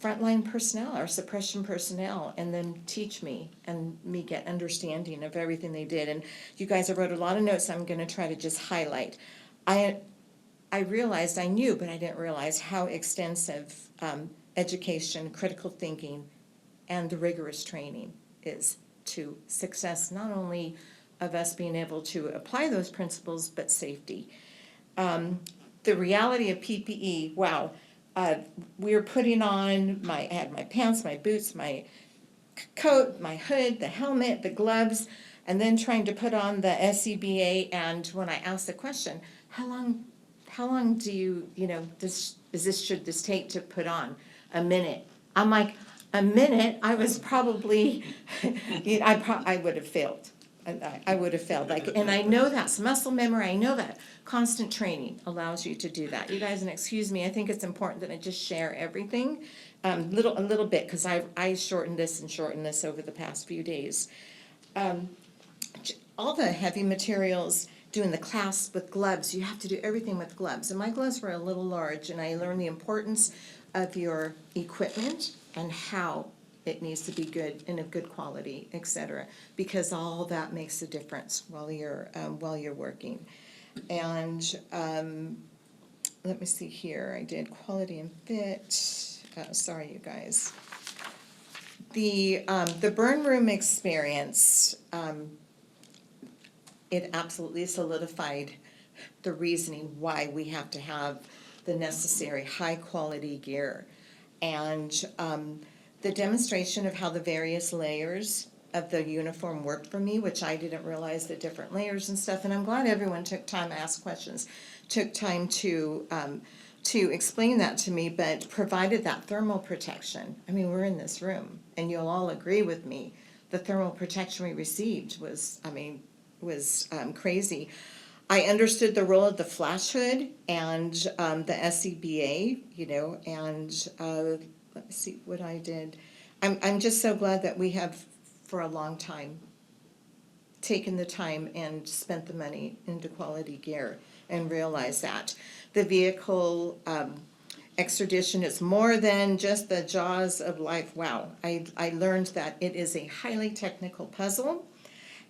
frontline personnel, our suppression personnel, and then teach me and me get understanding of everything they did. And you guys have wrote a lot of notes I'm gonna try to just highlight. I realized, I knew, but I didn't realize how extensive education, critical thinking, and the rigorous training is to success, not only of us being able to apply those principles, but safety. The reality of PPE, wow. We were putting on I had my pants, my boots, my coat, my hood, the helmet, the gloves, and then trying to put on the SCBA. And when I asked the question, how long do you know, should this take to put on? A minute. I'm like, a minute? I was probably, I would have failed. I would have failed, and I know that's muscle memory, I know that. Constant training allows you to do that. You guys, and excuse me, I think it's important that I just share everything, a little bit, because I shortened this over the past few days. All the heavy materials, doing the clasp with gloves, you have to do everything with gloves. And my gloves were a little large, and I learned the importance of your equipment and how it needs to be good and of good quality, et cetera, because all that makes a difference while you're working. And let me see here, I did quality and fit. Sorry, you guys. The burn room experience, it absolutely solidified the reasoning why we have to have the necessary high-quality gear. And the demonstration of how the various layers of the uniform worked for me, which I didn't realize the different layers and stuff, and I'm glad everyone took time to ask questions, took time to explain that to me, but provided that thermal protection. I mean, we're in this room, and you'll all agree with me, the thermal protection we received was crazy. I understood the role of the flash hood and the SCBA, you know, and let me see what I did. I'm just so glad that we have, for a long time, taken the time and spent the money into quality gear and realized that. The vehicle extradition is more than just the jaws of life. Wow, I learned that it is a highly technical puzzle.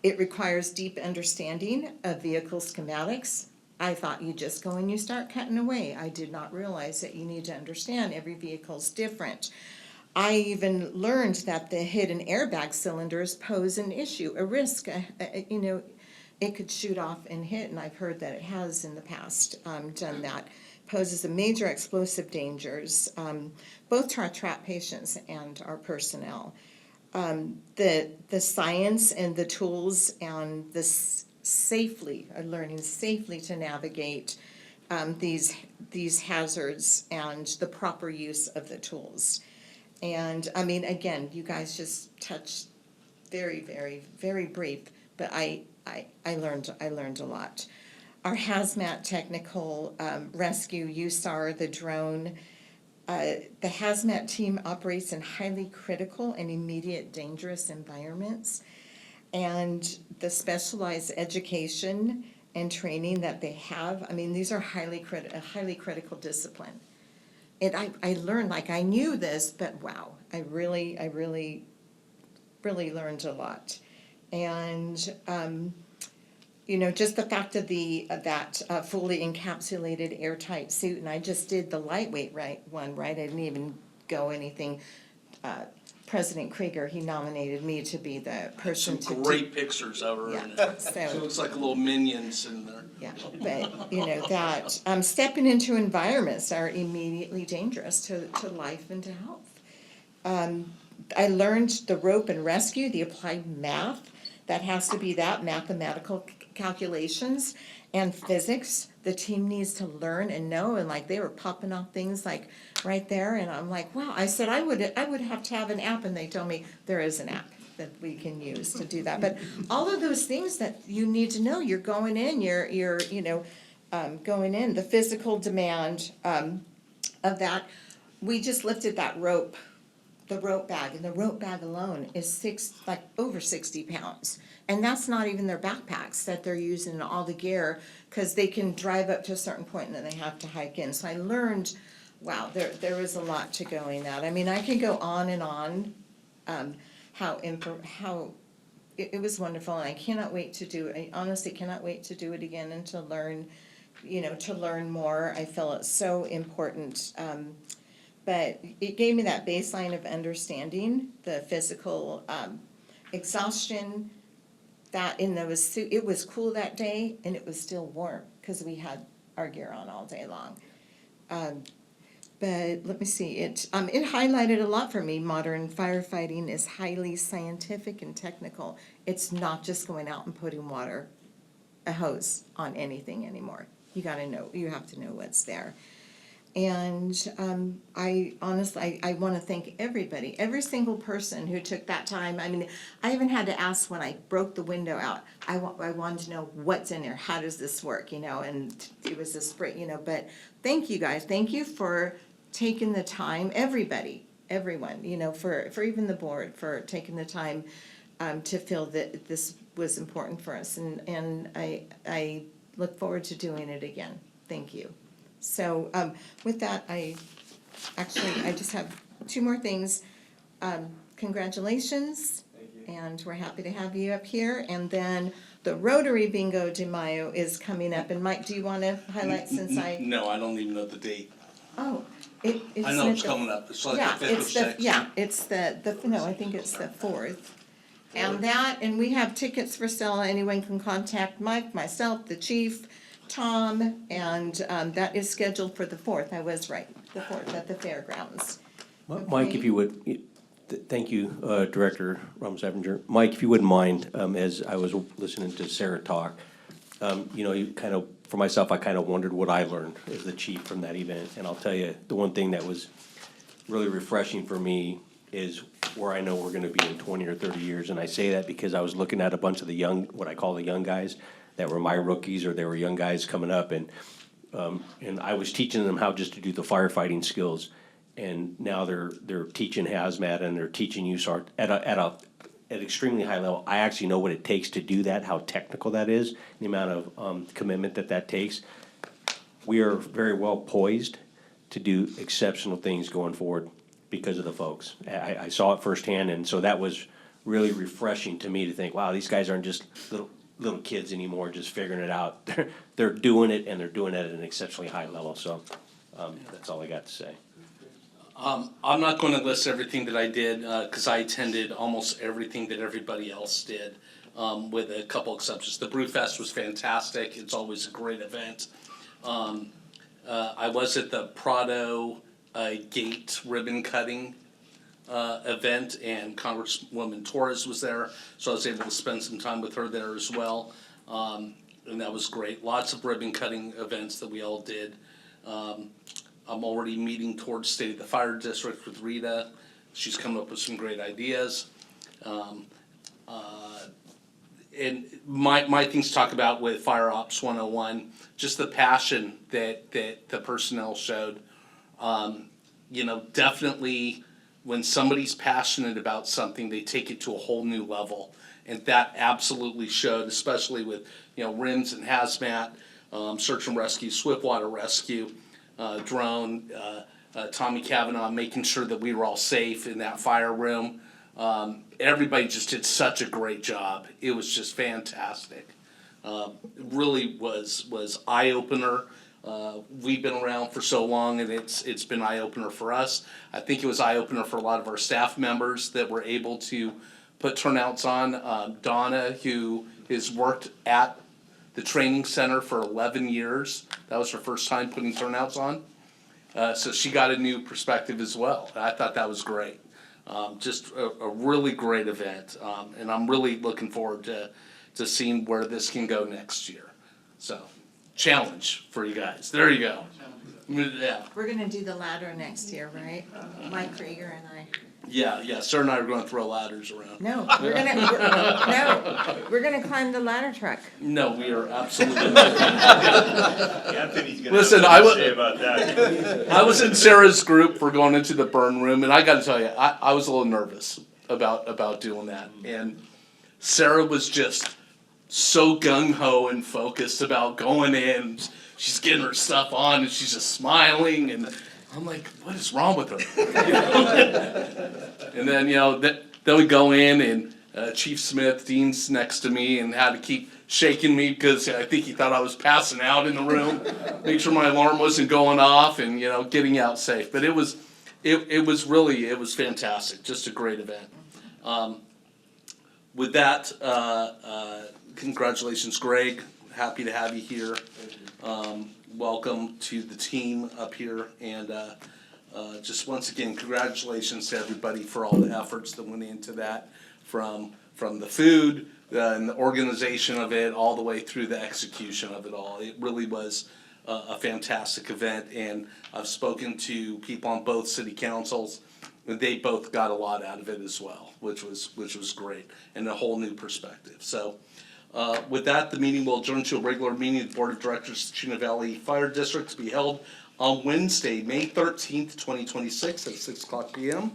It requires deep understanding of vehicle schematics. I thought you just go and you start cutting away. I did not realize that you need to understand every vehicle's different. I even learned that the hidden airbag cylinders pose an issue, a risk. You know, it could shoot off and hit, and I've heard that it has in the past done that. Poses a major explosive dangers, both to our trapped patients and our personnel. The science and the tools and the learning safely to navigate these hazards and the proper use of the tools. And I mean, again, you guys just touched very, very, very brief, but I learned a lot. Our hazmat technical rescue, USAR, the drone. The hazmat team operates in highly critical and immediate dangerous environments. And the specialized education and training that they have, I mean, these are a highly critical discipline. And I learned, like, I knew this, but wow, I really learned a lot. And you know, just the fact of that fully encapsulated airtight suit, and I just did the lightweight one, right? I didn't even go anything. President Krieger, he nominated me to be the person to do. Great pictures of her. Yeah, She looks like little minions in there. Yeah, but you know that stepping into environments are immediately dangerous to life and to health. I learned the rope and rescue, the applied math. That has to be that mathematical calculations and physics. The team needs to learn and know, and like they were popping off things like right there, and I'm like, wow. I said I would have to have an app, and they told me there is an app that we can use to do that. But all of those things that you need to know, you're going in, you're you know, going in. The physical demand of that. We just lifted that rope. The rope bag, and the rope bag alone is over 60 pounds. And that's not even their backpacks that they're using in all the gear, because they can drive up to a certain point and then they have to hike in. So I learned, wow, there is a lot to going that. I mean, I can go on and on, how it was wonderful, and I cannot wait to do it. I honestly cannot wait to do it again and to learn to learn more. I feel it's so important. But it gave me that baseline of understanding the physical exhaustion. It was cool that day, and it was still warm because we had our gear on all day long. But let me see, it highlighted a lot for me. Modern firefighting is highly scientific and technical. It's not just going out and putting a hose on anything anymore. You have to know what's there. And I honestly want to thank everybody, every single person who took that time. I mean, I even had to ask when I broke the window out. I wanted to know what's in there. How does this work? And it was a spray. But thank you guys. Thank you for taking the time. Everyone. For even the board for taking the time to feel that this was important for us. And I look forward to doing it again. Thank you. So with that, I just have two more things. Congratulations. Thank you. And we're happy to have you up here. And then the Rotary Bingo de Mayo is coming up. And Mike, do you want to highlight No, I don't even know the date. Oh, it's. I know it's coming up. It's like the 5th or 6th. Yeah, it's I think it's the 4th. And we have tickets for sale. Anyone can contact Mike, myself, the chief, Tom, and that is scheduled for the 4th. I was right, the 4th at the fairgrounds. Mike, if you would, thank you, Director Ramos-Evinger. Mike, if you wouldn't mind, as I was listening to Sarah talk, you kind of, for myself, I kind of wondered what I learned as the chief from that event. And I'll tell you, the one thing that was really refreshing for me is where I know we're gonna be in 20 or 30 years. And I say that because I was looking at a bunch of the young, what I call the young guys, that were my rookies, or they were young guys coming up, and I was teaching them how just to do the firefighting skills, and now they're teaching hazmat and they're teaching USAR at extremely high level. I actually know what it takes to do that, how technical that is, the amount of commitment that takes. We are very well poised to do exceptional things going forward because of the folks. I saw it firsthand, and so that was really refreshing to me to think, wow, these guys aren't just little kids anymore just figuring it out. They're doing it, and they're doing it at an exceptionally high level. So that's all I got to say. I'm not going to list everything that I did because I attended almost everything that everybody else did, with a couple exceptions. The Brewfest was fantastic. It's always a great event. I was at the Prado Gate ribbon cutting event, and Congresswoman Torres was there, so I was able to spend some time with her there as well, and that was great. Lots of ribbon cutting events that we all did. I'm already meeting towards State of the Fire District with Rita. She's coming up with some great ideas. And my things to talk about with Fire Ops 101, just the passion that the personnel showed. Definitely when somebody's passionate about something, they take it to a whole new level. And that absolutely showed, especially with, RIMS and hazmat, search and rescue, swiftwater rescue, drone, Tommy Cavanaugh, making sure that we were all safe in that fire room. Everybody just did such a great job. It was just fantastic. Really was eye-opener. We've been around for so long, and it's been eye-opener for us. I think it was eye-opener for a lot of our staff members that were able to put turnouts on. Donna, who has worked at the training center for 11 years, that was her first time putting turnouts on. So she got a new perspective as well. I thought that was great. Just a really great event, and I'm really looking forward to seeing where this can go next year. So, challenge for you guys. There you go. Yeah. We're gonna do the ladder next year, right? Mike Krieger and I. Yeah. Sir and I are going to throw ladders around. No, we're gonna climb the ladder truck. No, we are absolutely not. Anthony's gonna Listen, have something to say about that. I was in Sarah's group for going into the burn room, and I got to tell you, I was a little nervous about doing that. And Sarah was just so gung-ho and focused about going in. She's getting her stuff on, and she's just smiling, and I'm like, what is wrong with her? And then, then we go in, and Chief Smith, Dean's next to me, and had to keep shaking me because I think he thought I was passing out in the room. Make sure my alarm wasn't going off, and getting out safe. But it was fantastic. Just a great event. With that, congratulations, Greg. Happy to have you here. Welcome to the team up here, and just once again, congratulations to everybody for all the efforts that went into that, from the food and the organization of it, all the way through the execution of it all. It really was a fantastic event, and I've spoken to people on both city councils, and they both got a lot out of it as well, which was great, and a whole new perspective. So with that, the meeting will adjourn to a regular meeting of the Board of Directors of the Chino Valley Fire District to be held on Wednesday, May 13th, 2026 at 6:00 p.m.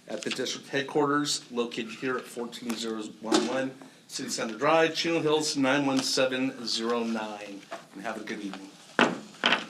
at the district headquarters located here at 14011 City Center Drive, Chino Hills 91709. And have a good evening.